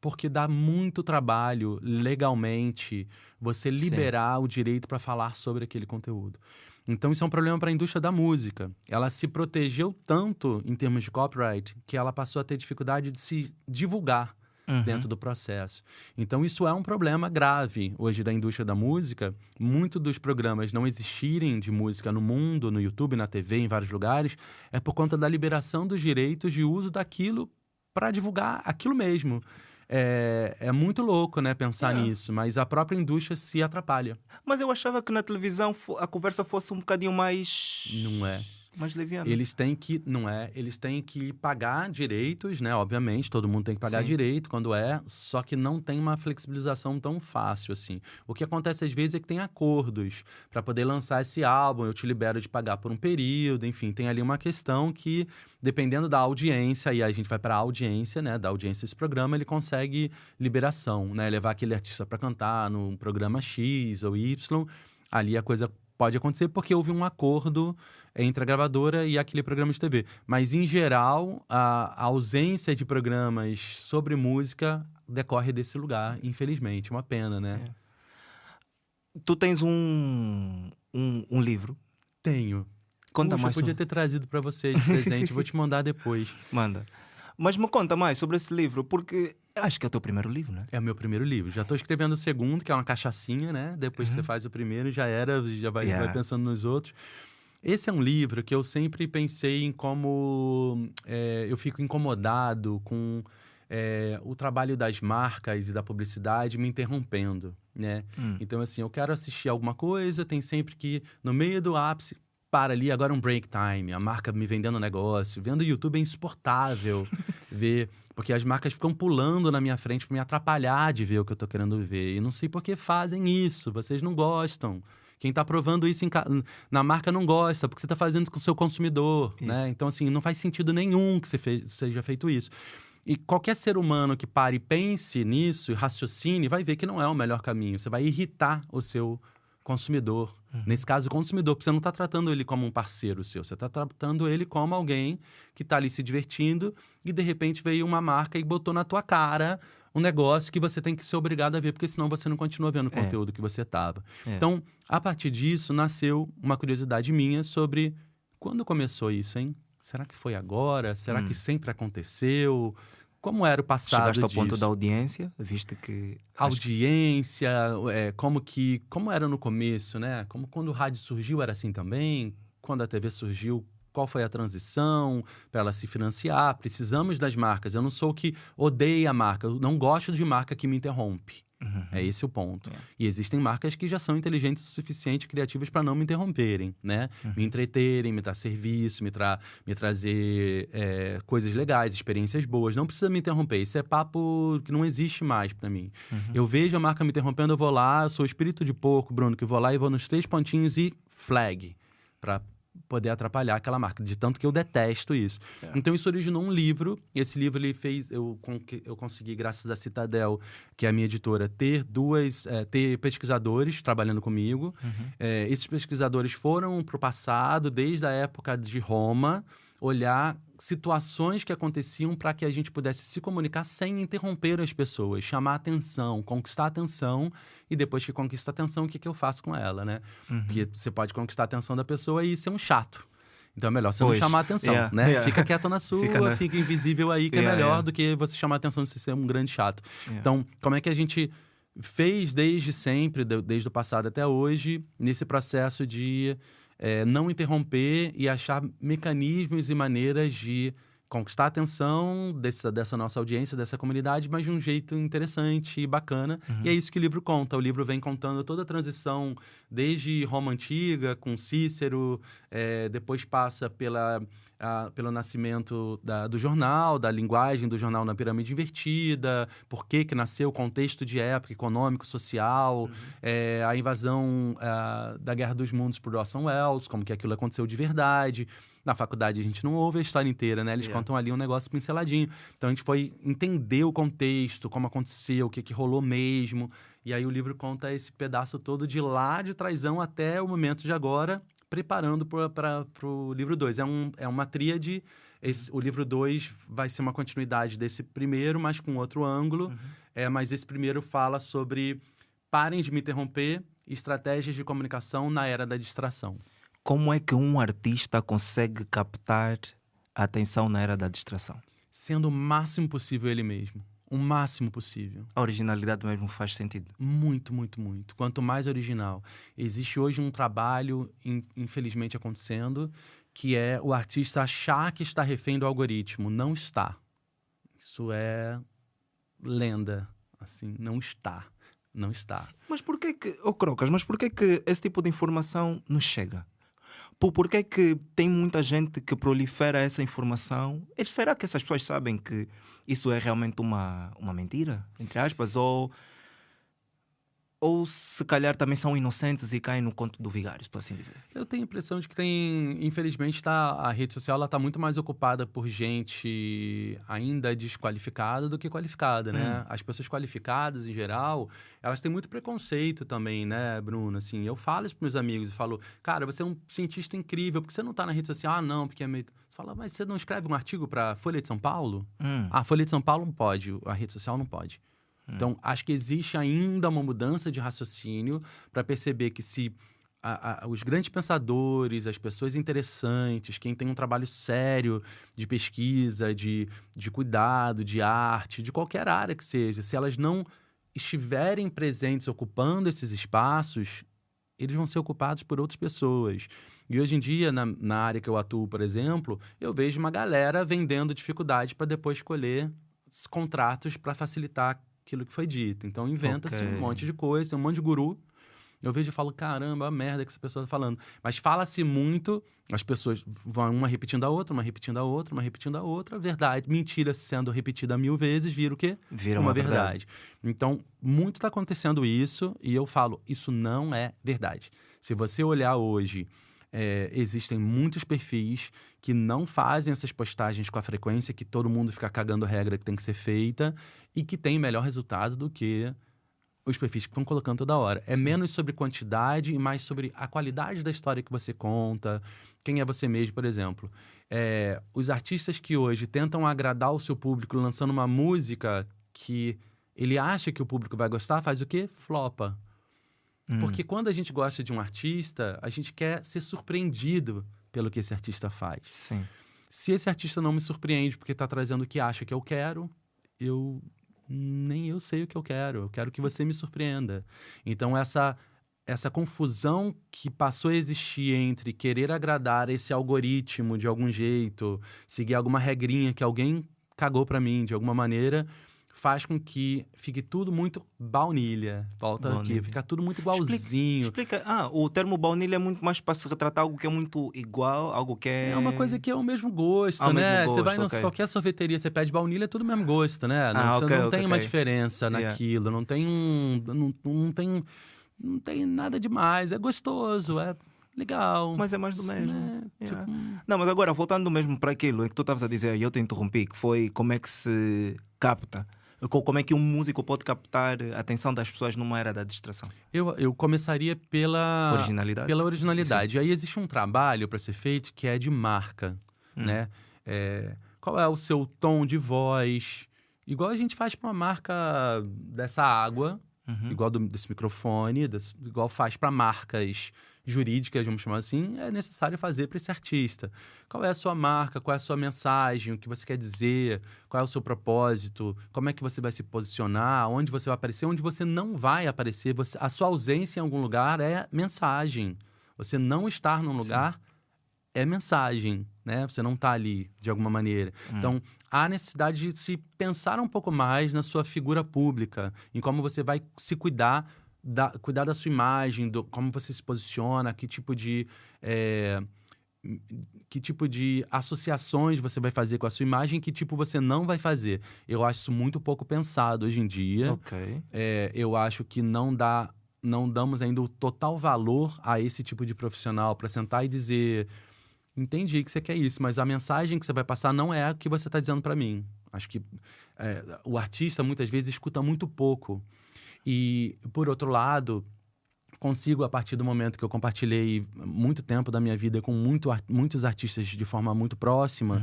Porque dá muito trabalho, legalmente, você liberar o direito para falar sobre aquele conteúdo. Então, isso é um problema para a indústria da música. Ela se protegeu tanto em termos de copyright que ela passou a ter dificuldade de se divulgar dentro do processo. Então, isso é um problema grave hoje da indústria da música. Muito dos programas não existirem de música no mundo, no YouTube, na TV, em vários lugares, é por conta da liberação dos direitos de uso daquilo para divulgar aquilo mesmo. É muito louco, né, pensar nisso, mas a própria indústria se atrapalha.
Mas eu achava que na televisão a conversa fosse um bocadinho mais...
Não é.
mais leviana.
Eles têm que, eles têm que pagar direitos, né? Obviamente, todo mundo tem que pagar
Sim.
direito quando só que não tem uma flexibilização tão fácil assim. O que acontece às vezes é que tem acordos para poder lançar esse álbum, eu te libero de pagar por um período, enfim, tem ali uma questão que, dependendo da audiência, e aí a gente vai para a audiência, né? Da audiência desse programa, ele consegue liberação, né? Levar aquele artista para cantar num programa X ou Y, ali a coisa pode acontecer porque houve um acordo entre a gravadora e aquele programa de TV. Mas, em geral, a ausência de programas sobre música decorre desse lugar, infelizmente. Uma pena, né?
Tu tens um livro.
Tenho.
Conta
Puxa,
mais
eu podia
sobre...
ter trazido para você de presente. Vou te mandar depois.
Manda. Mas me conta mais sobre esse livro, porque eu acho que é o teu primeiro livro, né?
É o meu primeiro livro. Já estou escrevendo o segundo, que é uma cachaçinha, né? Depois que você faz o primeiro, já vai pensando nos outros. Esse é um livro que eu sempre pensei em como eu fico incomodado com o trabalho das marcas e da publicidade me interrompendo, né? Então, assim, eu quero assistir alguma coisa, tem sempre que, no meio do ápice, para ali, agora um break time, a marca me vendendo um negócio. Vendo o YouTube é insuportável ver, porque as marcas ficam pulando na minha frente para me atrapalhar de ver o que eu tô querendo ver. E não sei por que fazem isso, vocês não gostam Quem está provando isso na marca não gosta, porque você está fazendo isso com o seu consumidor, né? Então, assim, não faz sentido nenhum que seja feito isso. E qualquer ser humano que pare e pense nisso e raciocine, vai ver que não é o melhor caminho. Você vai irritar o seu consumidor. Nesse caso, o consumidor, porque você não está tratando ele como um parceiro seu, você está tratando ele como alguém que está ali se divertindo e, de repente, veio uma marca e botou na tua cara um negócio que você tem que ser obrigado a ver, porque senão você não continua vendo o conteúdo que você estava. Então, a partir disso, nasceu uma curiosidade minha sobre quando começou isso, hein? Será que foi agora? Será que sempre aconteceu? Como era o passado
Chegaste ao
disso?
ponto da audiência, visto que...
Audiência, como era no começo, né? Como quando o rádio surgiu era assim também? Quando a TV surgiu, qual foi a transição para ela se financiar? Precisamos das marcas. Eu não sou o que odeia a marca, eu não gosto de marca que me interrompe. É esse o ponto. E existem marcas que já são inteligentes o suficiente, criativas para não me interromperem, né? Me entreterem, me dar serviço, me trazer coisas legais, experiências boas. Não precisa me interromper. Isso é papo que não existe mais para mim. Eu vejo a marca me interrompendo, eu vou lá, eu sou o espírito de porco, Bruno, que vou lá e vou nos 3 pontinhos e flag, para poder atrapalhar aquela marca, de tanto que eu detesto isso. Então, isso originou um livro. Esse livro, ele fez... Eu consegui, graças à Citadel, que é a minha editora, ter pesquisadores trabalhando comigo. Esses pesquisadores foram para o passado, desde a época de Roma, olhar situações que aconteciam para que a gente pudesse se comunicar sem interromper as pessoas, chamar atenção, conquistar atenção, e depois que conquista a atenção, o que eu faço com ela, né? Porque você pode conquistar a atenção da pessoa e ser um chato. Então é melhor você não chamar atenção, né? Fica quieto na sua, fica invisível aí, que é melhor do que você chamar atenção de ser um grande chato. Então, como é que a gente fez desde sempre, desde o passado até hoje, nesse processo de não interromper e achar mecanismos e maneiras de conquistar a atenção dessa nossa audiência, dessa comunidade, mas de um jeito interessante e bacana. E é isso que o livro conta. O livro vem contando toda a transição, desde Roma Antiga, com Cícero, depois passa pelo nascimento do jornal, da linguagem do jornal na pirâmide invertida, por que nasceu, o contexto de época, econômico, social, a invasão da Guerra dos Mundos por Orson Welles, como que aquilo aconteceu de verdade. Na faculdade a gente não ouve a história inteira, né? Eles contam ali um negócio pinceladinho. Então a gente foi entender o contexto, como aconteceu, o que rolou mesmo. E aí o livro conta esse pedaço todo de lá de Traizão até o momento de agora, preparando para o livro 2. É uma tríade. O livro 2 vai ser uma continuidade desse primeiro, mas com outro ângulo. Mas esse primeiro fala sobre parem de me interromper, estratégias de comunicação na era da distração.
Como é que um artista consegue captar a atenção na era da distração?
Sendo o máximo possível ele mesmo. O máximo possível.
A originalidade mesmo faz sentido.
Muito, muito, muito. Quanto mais original. Existe hoje um trabalho, infelizmente, acontecendo, que é o artista achar que está refém do algoritmo. Não está. Isso é lenda. Assim, não está. Não está.
Mas por que Crocas, mas por que esse tipo de informação nos chega? Por que tem muita gente que prolifera essa informação? Será que essas pessoas sabem que isso é realmente uma mentira, entre aspas? Ou se calhar também são inocentes e caem no conto do vigário, por assim dizer?
Eu tenho a impressão de que infelizmente, a rede social está muito mais ocupada por gente ainda desqualificada do que qualificada, né? As pessoas qualificadas, em geral, elas têm muito preconceito também, né, Bruno? Assim, eu falo isso para meus amigos, eu falo, cara, você é um cientista incrível, porque você não está na rede social? Ah, não, porque é meio... Você fala, mas você não escreve um artigo para Folha de São Paulo? Ah, Folha de São Paulo não pode, a rede social não pode. Então, acho que existe ainda uma mudança de raciocínio para perceber que se os grandes pensadores, as pessoas interessantes, quem tem um trabalho sério de pesquisa, de cuidado, de arte, de qualquer área que seja, se elas não estiverem presentes ocupando esses espaços, eles vão ser ocupados por outras pessoas. E hoje em dia, na área que eu atuo, por exemplo, eu vejo uma galera vendendo dificuldade para depois escolher contratos para facilitar aquilo que foi dito. Então, inventa-se um monte de coisa, tem um monte de guru. Eu vejo e falo, caramba, a merda que essa pessoa está falando. Mas fala-se muito, as pessoas vão uma repetindo a outra, uma repetindo a outra, uma repetindo a outra. Verdade, mentira sendo repetida 1000 vezes, vira o quê?
Vira uma verdade.
Então, muito está acontecendo isso e eu falo, isso não é verdade. Se você olhar hoje, existem muitos perfis que não fazem essas postagens com a frequência que todo mundo fica cagando regra que tem que ser feita e que tem melhor resultado do que os perfis que estão colocando toda hora. É menos sobre quantidade e mais sobre a qualidade da história que você conta, quem é você mesmo, por exemplo. Os artistas que hoje tentam agradar o seu público lançando uma música que ele acha que o público vai gostar, faz o quê? Flopa. Porque quando a gente gosta de um artista, a gente quer ser surpreendido pelo que esse artista faz.
Sim.
Se esse artista não me surpreende porque está trazendo o que acha que eu quero, nem eu sei o que eu quero. Eu quero que você me surpreenda. Então, essa confusão que passou a existir entre querer agradar esse algoritmo de algum jeito, seguir alguma regrinha que alguém cagou para mim de alguma maneira, faz com que fique tudo muito baunilha. Volta aqui, fica tudo muito igualzinho.
Explica. O termo baunilha é muito mais para se retratar algo que é muito igual, algo que é...
É uma coisa que é o mesmo gosto,
o
né?
mesmo
Você vai
gosto,
em qualquer sorveteria, você pede baunilha, é tudo o mesmo gosto, né? Não tem uma diferença naquilo, não tem nada demais. É gostoso, é legal.
Mas é mais do mesmo.
Né? Tipo...
Não, mas agora, voltando mesmo para aquilo que tu estavas a dizer e eu te interrompi, que foi como é que se capta, como é que um músico pode captar a atenção das pessoas numa era da distração?
Eu começaria pela
originalidade.
Sim. Aí existe um trabalho para ser feito que é de marca, né? Qual é o seu tom de voz? Igual a gente faz para uma marca dessa água, igual desse microfone, igual faz para marcas jurídicas, vamos chamar assim, é necessário fazer para esse artista. Qual é a sua marca? Qual é a sua mensagem? O que você quer dizer? Qual é o seu propósito? Como é que você vai se posicionar? Onde você vai aparecer? Onde você não vai aparecer? A sua ausência em algum lugar é mensagem. Você não estar num lugar é mensagem, né? Você não está ali, de alguma maneira. Então, há necessidade de se pensar um pouco mais na sua figura pública, em como você vai se cuidar da sua imagem, como você se posiciona, que tipo de associações você vai fazer com a sua imagem, que tipo você não vai fazer. Eu acho isso muito pouco pensado hoje em dia.
Ok.
Eu acho que não damos ainda o total valor a esse tipo de profissional para sentar e dizer: entendi que você quer isso, mas a mensagem que você vai passar não é a que você está dizendo para mim. Acho que o artista muitas vezes escuta muito pouco. E, por outro lado, consigo, a partir do momento que eu compartilhei muito tempo da minha vida com muitos artistas de forma muito próxima,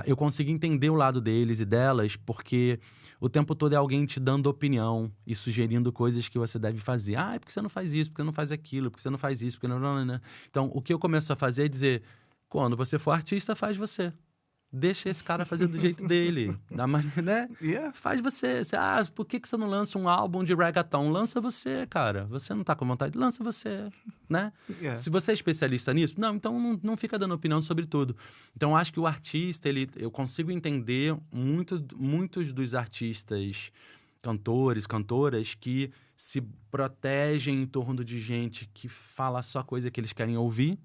eu consigo entender o lado deles e delas, porque o tempo todo é alguém te dando opinião e sugerindo coisas que você deve fazer. É porque você não faz isso, porque você não faz aquilo, porque você não faz isso, porque não. Então, o que eu começo a fazer é dizer: quando você for artista, faz você. Deixa esse cara fazer do jeito dele, né? Faz você. Por que você não lança um álbum de reggaeton? Lança você, cara. Você não tá com vontade? Lança você, né? Se você é especialista nisso, então não fica dando opinião sobre tudo. Então, acho que o artista, eu consigo entender muitos dos artistas, cantores, cantoras, que se protegem em torno de gente que fala só coisa que eles querem ouvir.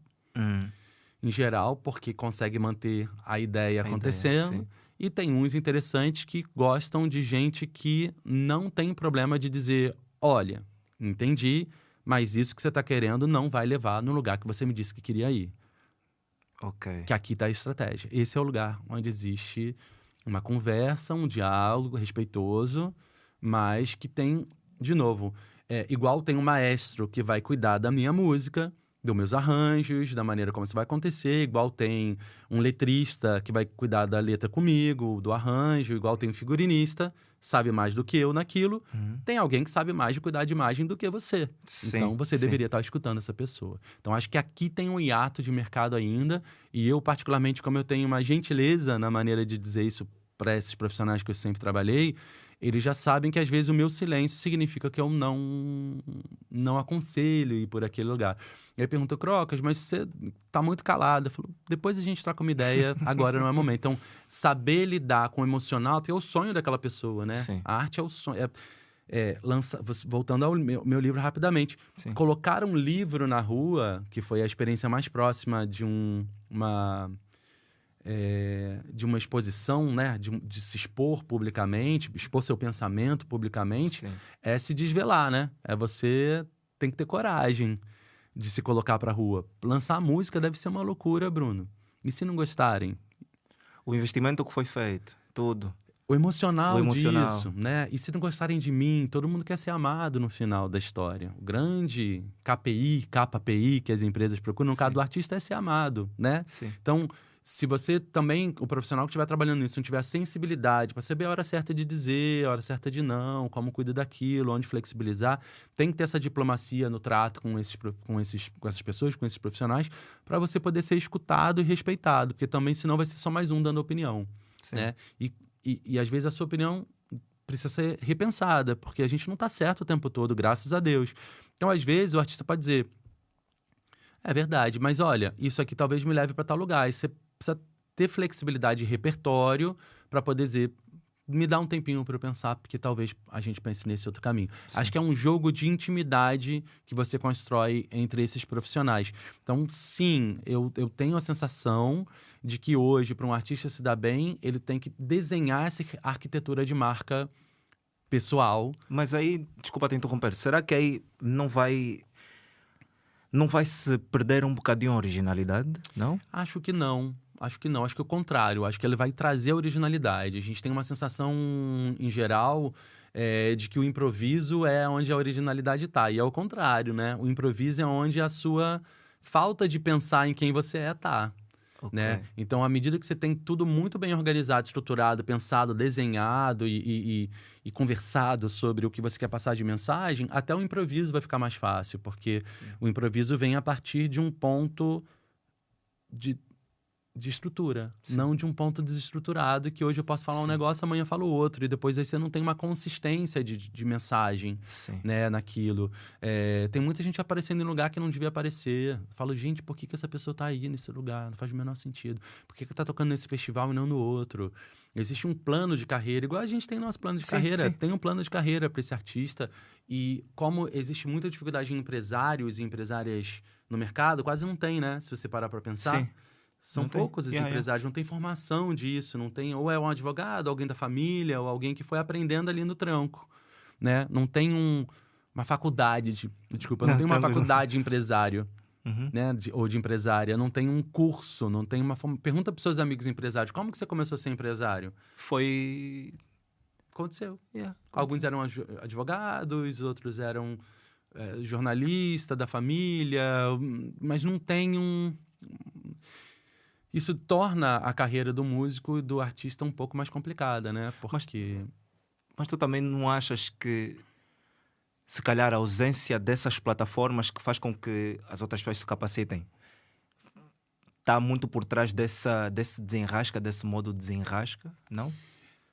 Em geral, porque consegue manter a ideia acontecendo. E tem uns interessantes que gostam de gente que não tem problema de dizer: olha, entendi, mas isso que você está querendo não vai levar no lugar que você me disse que queria ir.
Ok.
Que aqui está a estratégia. Esse é o lugar onde existe uma conversa, um diálogo respeitoso, mas que tem, de novo, igual tem um maestro que vai cuidar da minha música, dos meus arranjos, da maneira como isso vai acontecer, igual tem um letrista que vai cuidar da letra comigo, do arranjo, igual tem um figurinista, sabe mais do que eu naquilo, tem alguém que sabe mais de cuidar de imagem do que você. Então, você deveria estar escutando essa pessoa. Então, acho que aqui tem um hiato de mercado ainda, e eu, particularmente, como eu tenho uma gentileza na maneira de dizer isso para esses profissionais que eu sempre trabalhei, eles já sabem que, às vezes, o meu silêncio significa que eu não aconselho ir por aquele lugar. E aí pergunta: Crocas, mas você tá muito calada. Eu falo: depois a gente troca uma ideia, agora não é momento. Então, saber lidar com o emocional é o sonho daquela pessoa, né?
Sim.
A arte é o sonho. Voltando ao meu livro rapidamente.
Sim.
Colocar um livro na rua, que foi a experiência mais próxima de uma exposição, né? De se expor publicamente, expor seu pensamento publicamente, é se desvelar, né? Você tem que ter coragem. de se colocar pra rua. Lançar música deve ser uma loucura, Bruno. E se não gostarem?
O investimento que foi feito, tudo.
O emocional,
O emocional.
disso, né? E se não gostarem de mim, todo mundo quer ser amado no final da história. O grande KPI que as empresas procuram, no caso
Sim.
do artista, é ser amado, né?
Sim.
Então, se você também, o profissional que estiver trabalhando nisso, não tiver a sensibilidade para saber a hora certa de dizer, a hora certa de não, como cuida daquilo, onde flexibilizar, tem que ter essa diplomacia no trato com essas pessoas, com esses profissionais, para você poder ser escutado e respeitado, porque também, senão, vai ser só mais um dando opinião,
Sim.
né? E às vezes a sua opinião precisa ser repensada, porque a gente não está certo o tempo todo, graças a Deus. Então, às vezes, o artista pode dizer: é verdade, mas olha, isso aqui talvez me leve para tal lugar. E você precisa ter flexibilidade e repertório para poder dizer: me dá um tempinho para eu pensar, porque talvez a gente pense nesse outro caminho.
Sim.
Acho que é um jogo de intimidade que você constrói entre esses profissionais. Então, sim, eu tenho a sensação de que hoje, para um artista se dar bem, ele tem que desenhar essa arquitetura de marca pessoal.
Mas aí, desculpa te interromper, será que aí não vai se perder um bocadinho a originalidade, não?
Acho que não. Acho que não. Acho que é o contrário. Acho que ele vai trazer a originalidade. A gente tem uma sensação, em geral, de que o improviso é onde a originalidade está. E é o contrário, né? O improviso é onde a sua falta de pensar em quem você está.
Ok.
Né? Então, à medida que você tem tudo muito bem organizado, estruturado, pensado, desenhado e conversado sobre o que você quer passar de mensagem, até o improviso vai ficar mais fácil, porque o improviso vem a partir de um ponto de estrutura,
Sim.
não de um ponto desestruturado, que hoje eu posso falar um
Sim.
negócio, amanhã eu falo outro, e depois aí você não tem uma consistência de mensagem,
Sim.
né, naquilo. Tem muita gente aparecendo em lugar que não devia aparecer. Eu falo: gente, por que essa pessoa tá aí nesse lugar? Não faz o menor sentido. Por que tá tocando nesse festival e não no outro? Existe um plano de carreira, igual a gente tem nosso plano de
Sim,
carreira.
sim.
Tem um plano de carreira para esse artista, e como existe muita dificuldade em empresários e empresárias no mercado, quase não tem, né? Se você parar para pensar.
Sim.
São
Não tem.
poucos os empresários, não tem formação disso, não tem, ou é um advogado, alguém da família, ou alguém que foi aprendendo ali no tranco, né? Não tem uma faculdade não tem uma
tranquilo.
faculdade de empresário,
Uhum.
né? Ou de empresária, não tem um curso, não tem uma pergunta para seus amigos empresários: como que você começou a ser empresário?
Foi.
Aconteceu.
Yeah.
Alguns eram advogados, outros eram jornalista da família, mas não tem Isso torna a carreira do músico e do artista um pouco mais complicada, né? Porque...
Mas tu também não achas que, se calhar, a ausência dessas plataformas que faz com que as outras pessoas se capacitem está muito por trás desse desenrasca, desse modo de desenrasca, não?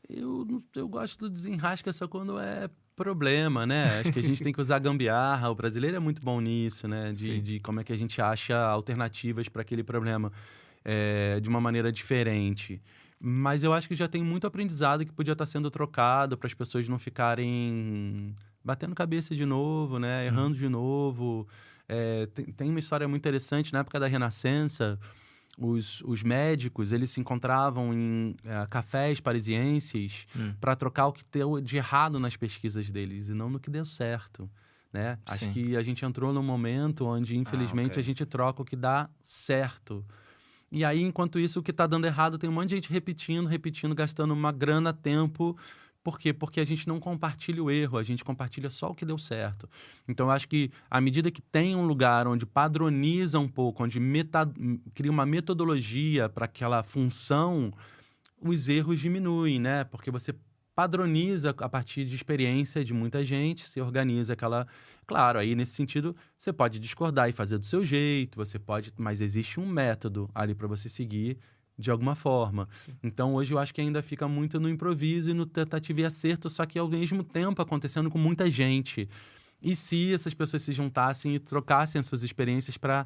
Eu gosto do desenrasca só quando é problema, né? Acho que a gente tem que usar gambiarra. O brasileiro é muito bom nisso, né? De como é que a gente acha alternativas para aquele problema de uma maneira diferente. Mas eu acho que já tem muito aprendizado que podia estar sendo trocado para as pessoas não ficarem batendo cabeça de novo, né? Errando de novo. Tem uma história muito interessante. Na época da Renascença, os médicos, eles se encontravam em cafés parisienses para trocar o que deu de errado nas pesquisas deles e não no que deu certo, né?
Sim.
Acho que a gente entrou num momento onde, infelizmente,
ok.
a gente troca o que dá certo. E aí, enquanto isso, o que está dando errado, tem um monte de gente repetindo, gastando uma grana, tempo. Por quê? Porque a gente não compartilha o erro, a gente compartilha só o que deu certo. Então, eu acho que, à medida que tem um lugar onde padroniza um pouco, onde cria uma metodologia para aquela função, os erros diminuem, né? Porque você padroniza a partir de experiência de muita gente, se organiza aquela... Claro, aí nesse sentido, você pode discordar e fazer do seu jeito, você pode... Mas existe um método ali para você seguir de alguma forma.
Sim.
Então, hoje eu acho que ainda fica muito no improviso e no tentativa e acerto, só que ao mesmo tempo acontecendo com muita gente. E se essas pessoas se juntassem e trocassem as suas experiências para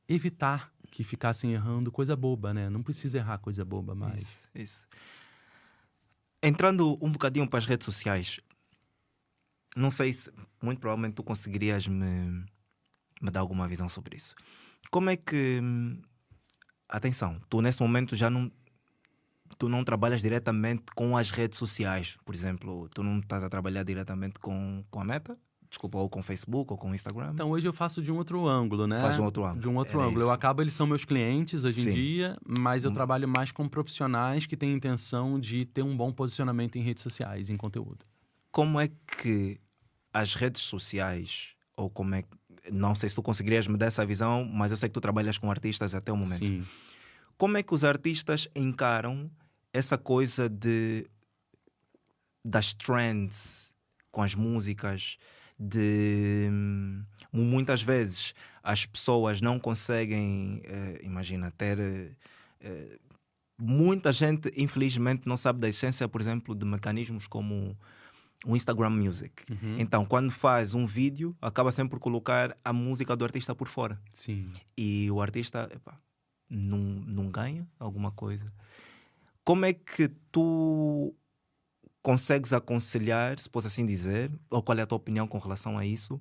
evitar que ficassem errando coisa boba, né? Não precisa errar coisa boba mais.
Isso. Entrando um bocadinho para as redes sociais, não sei se, muito provavelmente tu conseguirias me dar alguma visão sobre isso. Como é que... Atenção, tu nesse momento tu não trabalhas diretamente com as redes sociais. Por exemplo, tu não estás a trabalhar diretamente com a Meta? desculpa, ou com Facebook ou com Instagram?
Então, hoje eu faço de um outro ângulo, né?
Faz de um outro ângulo.
De um outro
Era
ângulo.
isso.
Eles são meus clientes hoje
Sim.
em dia, mas eu trabalho mais com profissionais que têm intenção de ter um bom posicionamento em redes sociais, em conteúdo.
Como é que as redes sociais, ou como é que... Não sei se tu conseguirias me dar essa visão, mas eu sei que tu trabalhas com artistas até o momento.
Sim.
Como é que os artistas encaram essa coisa das trends com as músicas, muitas vezes as pessoas não conseguem, imagina, ter... muita gente, infelizmente, não sabe da essência, por exemplo, de mecanismos como o Instagram Music. Então, quando faz um vídeo, acaba sempre por colocar a música do artista por fora.
Sim.
E o artista, não ganha alguma coisa. Como é que tu consegues aconselhar, se posso assim dizer, ou qual é a tua opinião com relação a isso,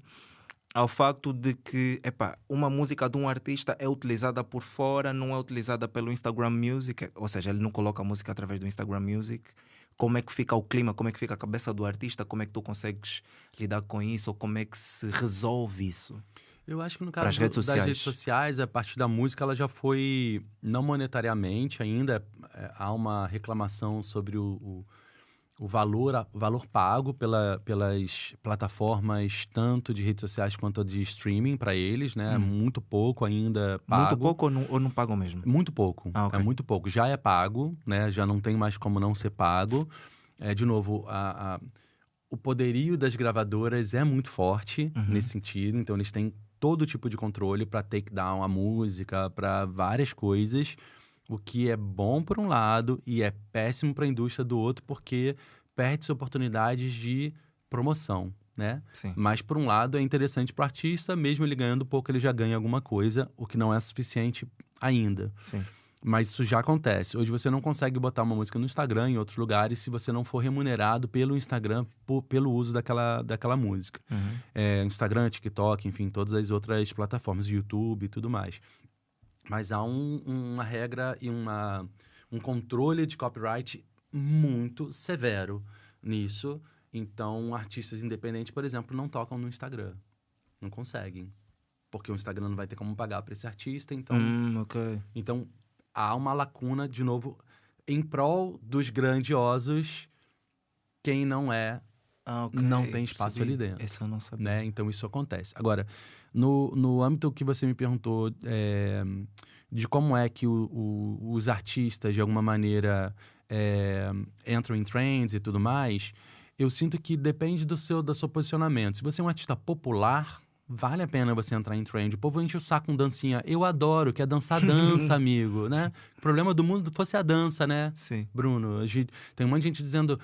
ao facto de que uma música de um artista é utilizada por fora, não é utilizada pelo Instagram Music, ou seja, ele não coloca a música através do Instagram Music. Como é que fica o clima, como é que fica a cabeça do artista, como é que tu consegues lidar com isso, ou como é que se resolve isso?
Eu acho que no
Para
caso
as redes
das
sociais.
redes sociais, a partir da música, ela já foi, não monetariamente ainda, há uma reclamação sobre o valor pago pelas plataformas, tanto de redes sociais quanto de streaming para eles, né? Muito pouco ainda pago.
Muito pouco ou não pagam mesmo?
Muito pouco,
ok.
é muito pouco. Já é pago, né? Já não tem mais como não ser pago. De novo, o poderio das gravadoras é muito forte nesse sentido, então eles têm todo tipo de controle para take down a música, para várias coisas, o que é bom por um lado e é péssimo para a indústria do outro, porque perde-se oportunidades de promoção, né?
Sim.
Mas, por um lado, é interessante para o artista, mesmo ele ganhando pouco, ele já ganha alguma coisa, o que não é suficiente ainda.
Sim.
Mas isso já acontece. Hoje você não consegue botar uma música no Instagram, em outros lugares, se você não for remunerado pelo Instagram pelo uso daquela música. Instagram, TikTok, enfim, todas as outras plataformas, YouTube e tudo mais. Mas há uma regra e um controle de copyright muito severo nisso. Então, artistas independentes, por exemplo, não tocam no Instagram. Não conseguem. Porque o Instagram não vai ter como pagar para esse artista. Então,
ok.
então, há uma lacuna, de novo, em prol dos grandiosos, quem não é,
ok.
não tem espaço
Percebi.
ali dentro.
Esse eu não sabia.
Né? Então, isso acontece. Agora, no âmbito que você me perguntou de como é que os artistas, de alguma maneira, entram em trends e tudo mais, eu sinto que depende do seu posicionamento. Se você é um artista popular, vale a pena você entrar em trend. O povo enche o saco com dancinha. Eu adoro, quer dançar, dança, amigo, né? O problema do mundo fosse a dança, né?
Sim.
Bruno, tem um monte de gente dizendo,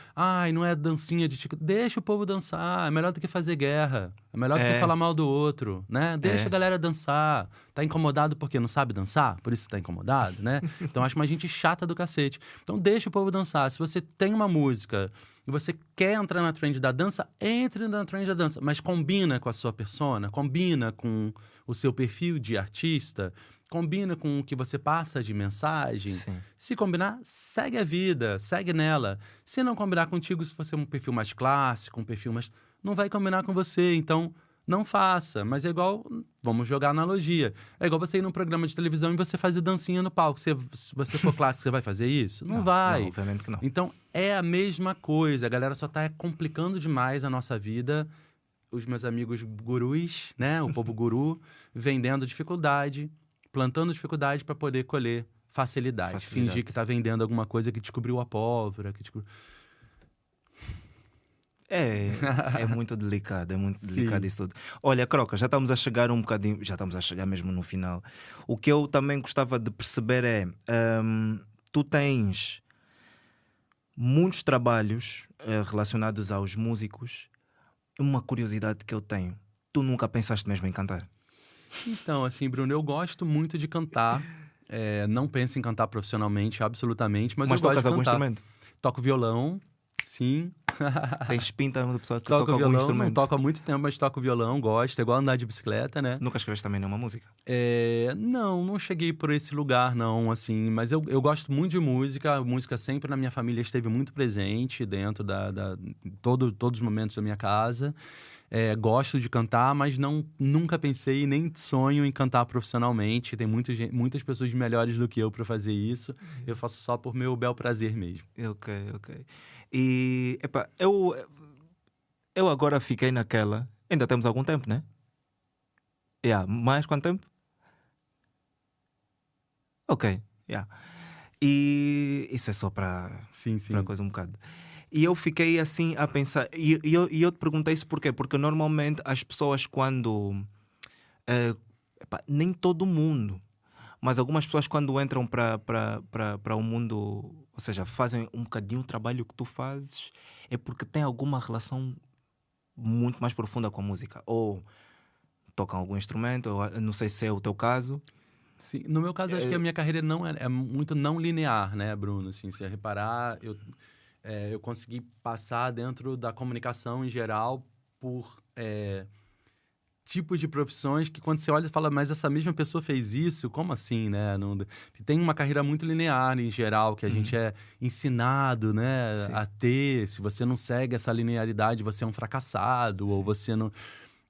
não é dancinha de TikTok. Deixa o povo dançar, é melhor do que fazer guerra. É melhor do que falar mal do outro, né? Deixa a galera dançar. Tá incomodado porque não sabe dançar? Por isso tá incomodado, né? Então acho uma gente chata do cacete. Então deixa o povo dançar. Se você tem uma música e você quer entrar na trend da dança, entre na trend da dança. Mas combina com a sua persona, combina com o seu perfil de artista, combina com o que você passa de mensagem.
Sim.
Se combinar, segue a vida, segue nela. Se não combinar contigo, se você é um perfil mais clássico, um perfil mais... não vai combinar com você, então não faça. Mas é igual, vamos jogar analogia, é igual você ir num programa de televisão e você fazer dancinha no palco. Se você for clássico, você vai fazer isso? Não vai.
Não, obviamente que não.
Então, é a mesma coisa. A galera só tá complicando demais a nossa vida. Os meus amigos gurus, né? O povo guru, vendendo dificuldade, plantando dificuldade para poder colher facilidade. Fingir que tá vendendo alguma coisa que descobriu a pólvora, que descobriu...
É muito delicado, delicado isso tudo. Olha, Croca, já estamos a chegar um bocadinho, já estamos a chegar mesmo no final. O que eu também gostava de perceber é, tu tens muitos trabalhos relacionados aos músicos. Uma curiosidade que eu tenho, tu nunca pensaste mesmo em cantar?
Então, assim, Bruno, eu gosto muito de cantar. Não penso em cantar profissionalmente, absolutamente, mas eu gosto de cantar.
Algum instrumento?
Toco violão, sim.
Tens pinta de pessoa que
toco
toca
violão,
algum instrumento?
Não toco há muito tempo, mas toco violão, gosto. É igual andar de bicicleta, né?
Nunca escreveste também nenhuma música?
Não cheguei por esse lugar, não, assim. Mas eu gosto muito de música. A música sempre na minha família esteve muito presente dentro todos os momentos da minha casa. Gosto de cantar, mas nunca pensei e nem sonho em cantar profissionalmente. Tem muitas pessoas melhores do que eu para fazer isso. Eu faço só por meu bel prazer mesmo.
Ok. E, epá, eu agora fiquei naquela. Ainda temos algum tempo, né? Mais quanto tempo? Ok, E isso é só para
Sim.
coisa um bocado. E eu fiquei assim a pensar. E eu te perguntei isso porquê? Porque normalmente as pessoas, quando. Nem todo mundo, mas algumas pessoas, quando entram para o mundo, ou seja, fazem um bocadinho o trabalho que tu fazes, é porque tem alguma relação muito mais profunda com a música. Ou tocam algum instrumento, eu não sei se é o teu caso.
Sim, no meu caso, acho que a minha carreira não é muito não linear, né, Bruno? Assim, se você reparar, eu consegui passar dentro da comunicação em geral por tipos de profissões que quando você olha e fala, mas essa mesma pessoa fez isso? Como assim, né? Não, tem uma carreira muito linear em geral, que a gente é ensinado, né,
Sim.
a ter. Se você não segue essa linearidade, você é um fracassado, ou você não...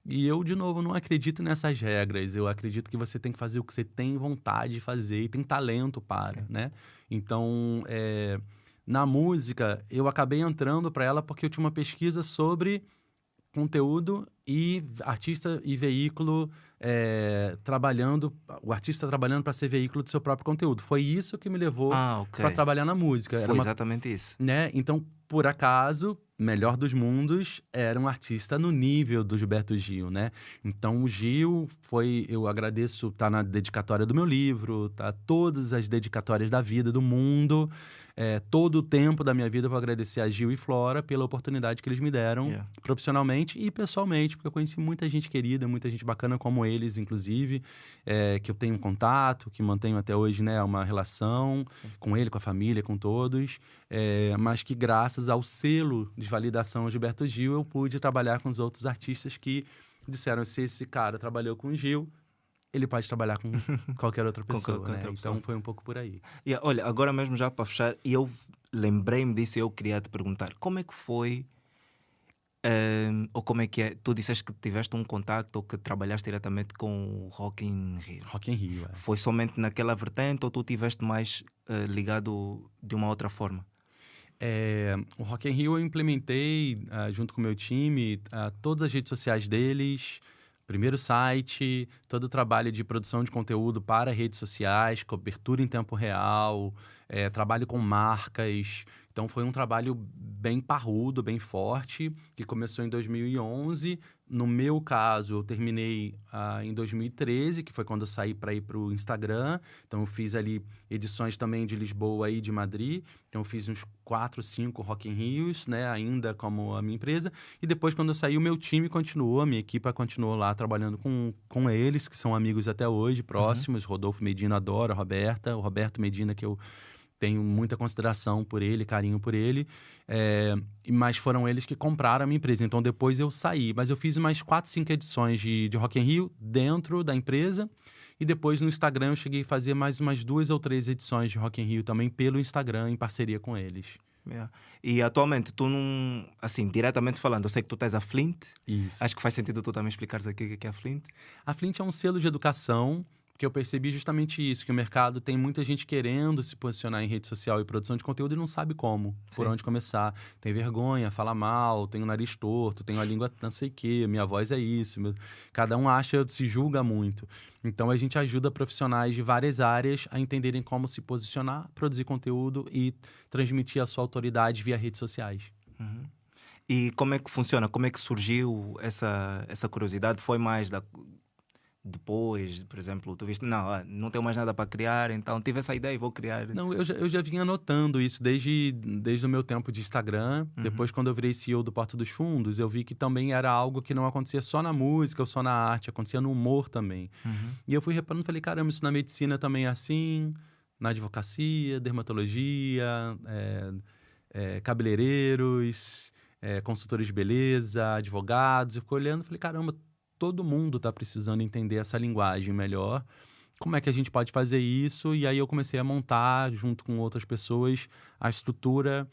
E eu, de novo, não acredito nessas regras. Eu acredito que você tem que fazer o que você tem vontade de fazer e tem talento para, né? Então, na música, eu acabei entrando para ela porque eu tinha uma pesquisa sobre conteúdo e artista e veículo o artista trabalhando para ser veículo do seu próprio conteúdo. Foi isso que me levou para trabalhar na música.
Foi exatamente isso.
Né? Então, por acaso, melhor dos mundos, era um artista no nível do Gilberto Gil, né? Então, o Gil eu agradeço, tá na dedicatória do meu livro, tá todas as dedicatórias da vida, do mundo. Todo o tempo da minha vida eu vou agradecer a Gil e Flora pela oportunidade que eles me deram profissionalmente e pessoalmente, porque eu conheci muita gente querida, muita gente bacana como eles, inclusive, que eu tenho contato, que mantenho até hoje, né, uma relação com ele, com a família, com todos, mas que graças ao selo de validação Gilberto Gil, eu pude trabalhar com os outros artistas que disseram, se esse cara trabalhou com o Gil, ele pode trabalhar com qualquer outra pessoa, né? Então foi um pouco por aí.
Olha, agora mesmo já para fechar, e eu lembrei-me disso e eu queria te perguntar, como é que foi, ou como é que é, tu disseste que tiveste um contacto ou que trabalhaste diretamente com o Rock in Rio.
Rock in Rio,
Foi somente naquela vertente ou tu tiveste mais ligado de uma outra forma?
O Rock in Rio eu implementei, junto com o meu time, todas as redes sociais deles, primeiro site, todo o trabalho de produção de conteúdo para redes sociais, cobertura em tempo real, trabalho com marcas. Então, foi um trabalho bem parrudo, bem forte, que começou em 2011. No meu caso, eu terminei em 2013, que foi quando eu saí para ir para o Instagram. Então, eu fiz ali edições também de Lisboa e de Madrid. Então, eu fiz uns 4, 5 Rock in Rios, né, ainda como a minha empresa. E depois, quando eu saí, o meu time continuou, a minha equipe continuou lá trabalhando com eles, que são amigos até hoje, próximos. Rodolfo Medina adora, o Roberto Medina, que eu tenho muita consideração por ele, carinho por ele, mas foram eles que compraram a minha empresa. Então, depois eu saí. Mas eu fiz mais 4, 5 edições de Rock in Rio dentro da empresa. E depois, no Instagram, eu cheguei a fazer mais umas 2 ou 3 edições de Rock in Rio também pelo Instagram, em parceria com eles.
E atualmente, tu não... Assim, diretamente falando, eu sei que tu tens a Flint.
Isso.
Acho que faz sentido tu também explicares aqui o que é a Flint.
A Flint é um selo de educação, porque eu percebi justamente isso, que o mercado tem muita gente querendo se posicionar em rede social e produção de conteúdo e não sabe como, por onde começar. Tem vergonha, fala mal, tem o nariz torto, tem a língua não sei o quê, minha voz é isso. Cada um se julga muito. Então, a gente ajuda profissionais de várias áreas a entenderem como se posicionar, produzir conteúdo e transmitir a sua autoridade via redes sociais.
E como é que funciona? Como é que surgiu essa curiosidade? Foi mais depois, por exemplo, tu viste, não tenho mais nada para criar, então tive essa ideia e vou criar.
Não, eu já vinha notando isso desde o meu tempo de Instagram. Depois, quando eu virei CEO do Porta dos Fundos, eu vi que também era algo que não acontecia só na música ou só na arte, acontecia no humor também. E eu fui reparando e falei, caramba, isso na medicina também é assim, na advocacia, dermatologia, cabeleireiros, consultores de beleza, advogados. Eu fui olhando e falei, caramba, todo mundo está precisando entender essa linguagem melhor. Como é que a gente pode fazer isso? E aí eu comecei a montar, junto com outras pessoas, a estrutura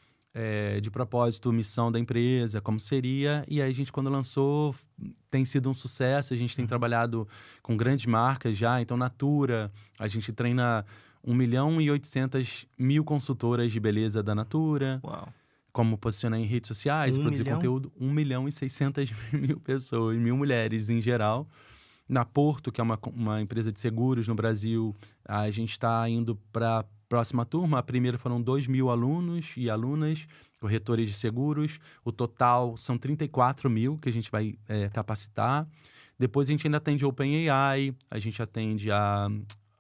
de propósito, missão da empresa, como seria. E aí a gente, quando lançou, tem sido um sucesso. A gente tem trabalhado com grandes marcas já. Então, Natura, a gente treina 1.800.000 consultoras de beleza da Natura.
Uau.
Como posicionar em redes sociais,
1
produzir
milhão?
conteúdo. 1.600.000 pessoas, 1.000 mulheres em geral. Na Porto, que é uma empresa de seguros no Brasil, a gente está indo para a próxima turma. A primeira foram 2.000 alunos e alunas, corretores de seguros. O total são 34.000 que a gente vai capacitar. Depois a gente ainda atende OpenAI, a gente atende a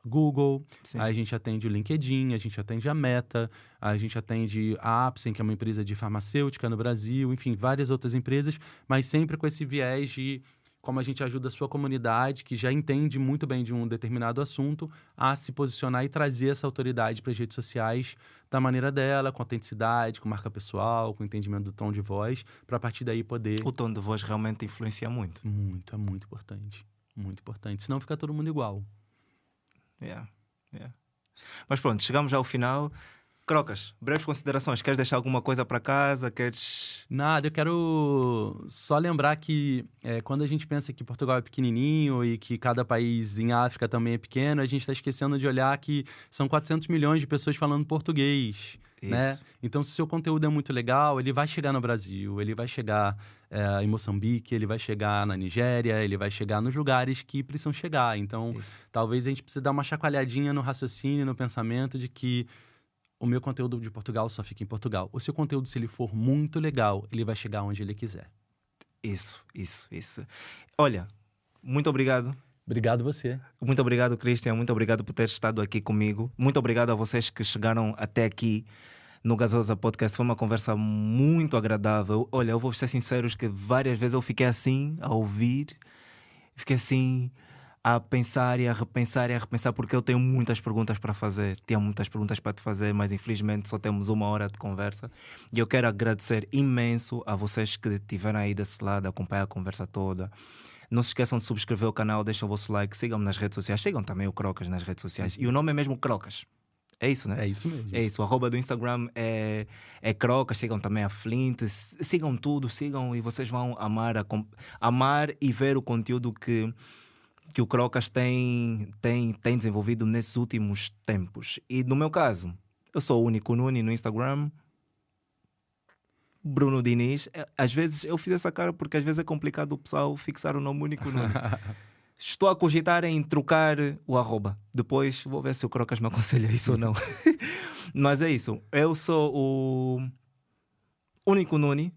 Google,
Sim.
a gente atende o LinkedIn, a gente atende a Meta, a gente atende a Apsen, que é uma empresa de farmacêutica no Brasil, enfim, várias outras empresas, mas sempre com esse viés de como a gente ajuda a sua comunidade, que já entende muito bem de um determinado assunto, a se posicionar e trazer essa autoridade para as redes sociais da maneira dela, com autenticidade, com marca pessoal, com entendimento do tom de voz, para a partir daí poder...
O tom de voz realmente influencia muito.
Muito, é muito importante. Muito importante. Senão fica todo mundo igual.
Yeah. Mas pronto, chegamos ao final. Crocas, breves considerações. Queres deixar alguma coisa para casa? Queres...
Nada, eu quero só lembrar que quando a gente pensa que Portugal é pequenininho e que cada país em África também é pequeno, a gente está esquecendo de olhar que são 400 milhões de pessoas falando português, né? Então, se o seu conteúdo é muito legal, ele vai chegar no Brasil, ele vai chegar em Moçambique, ele vai chegar na Nigéria, ele vai chegar nos lugares que precisam chegar. Então, talvez a gente precise dar uma chacoalhadinha no raciocínio, no pensamento de que o meu conteúdo de Portugal só fica em Portugal. O seu conteúdo, se ele for muito legal, ele vai chegar onde ele quiser.
Isso. Olha, muito obrigado.
Obrigado você.
Muito obrigado, Christian. Muito obrigado por ter estado aqui comigo. Muito obrigado a vocês que chegaram até aqui no Gasosa Podcast. Foi uma conversa muito agradável. Olha, eu vou ser sincero que várias vezes eu fiquei assim, a ouvir. Fiquei assim... a pensar e a repensar, porque eu tenho muitas perguntas para fazer. Tinha muitas perguntas para te fazer, mas infelizmente só temos 1 hora de conversa. E eu quero agradecer imenso a vocês que estiveram aí desse lado, acompanhar a conversa toda. Não se esqueçam de subscrever o canal, deixem o vosso like, sigam-me nas redes sociais, sigam também o Crocas nas redes sociais. E o nome é mesmo Crocas. É isso, né?
É isso mesmo.
É isso, o arroba do Instagram é Crocas, sigam também a Flint, sigam tudo, sigam e vocês vão amar e ver o conteúdo que o Crocas tem desenvolvido nesses últimos tempos. E no meu caso, eu sou o único Nuni no Instagram, Bruno Diniz. Às vezes eu fiz essa cara porque às vezes é complicado o pessoal fixar o nome único Nuni. Estou a cogitar em trocar o arroba. Depois vou ver se o Crocas me aconselha isso ou não. Mas é isso. Eu sou o único Nuni.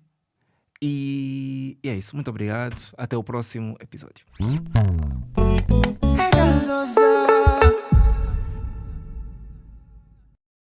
E é isso. Muito obrigado. Até o próximo episódio.
Gasosa.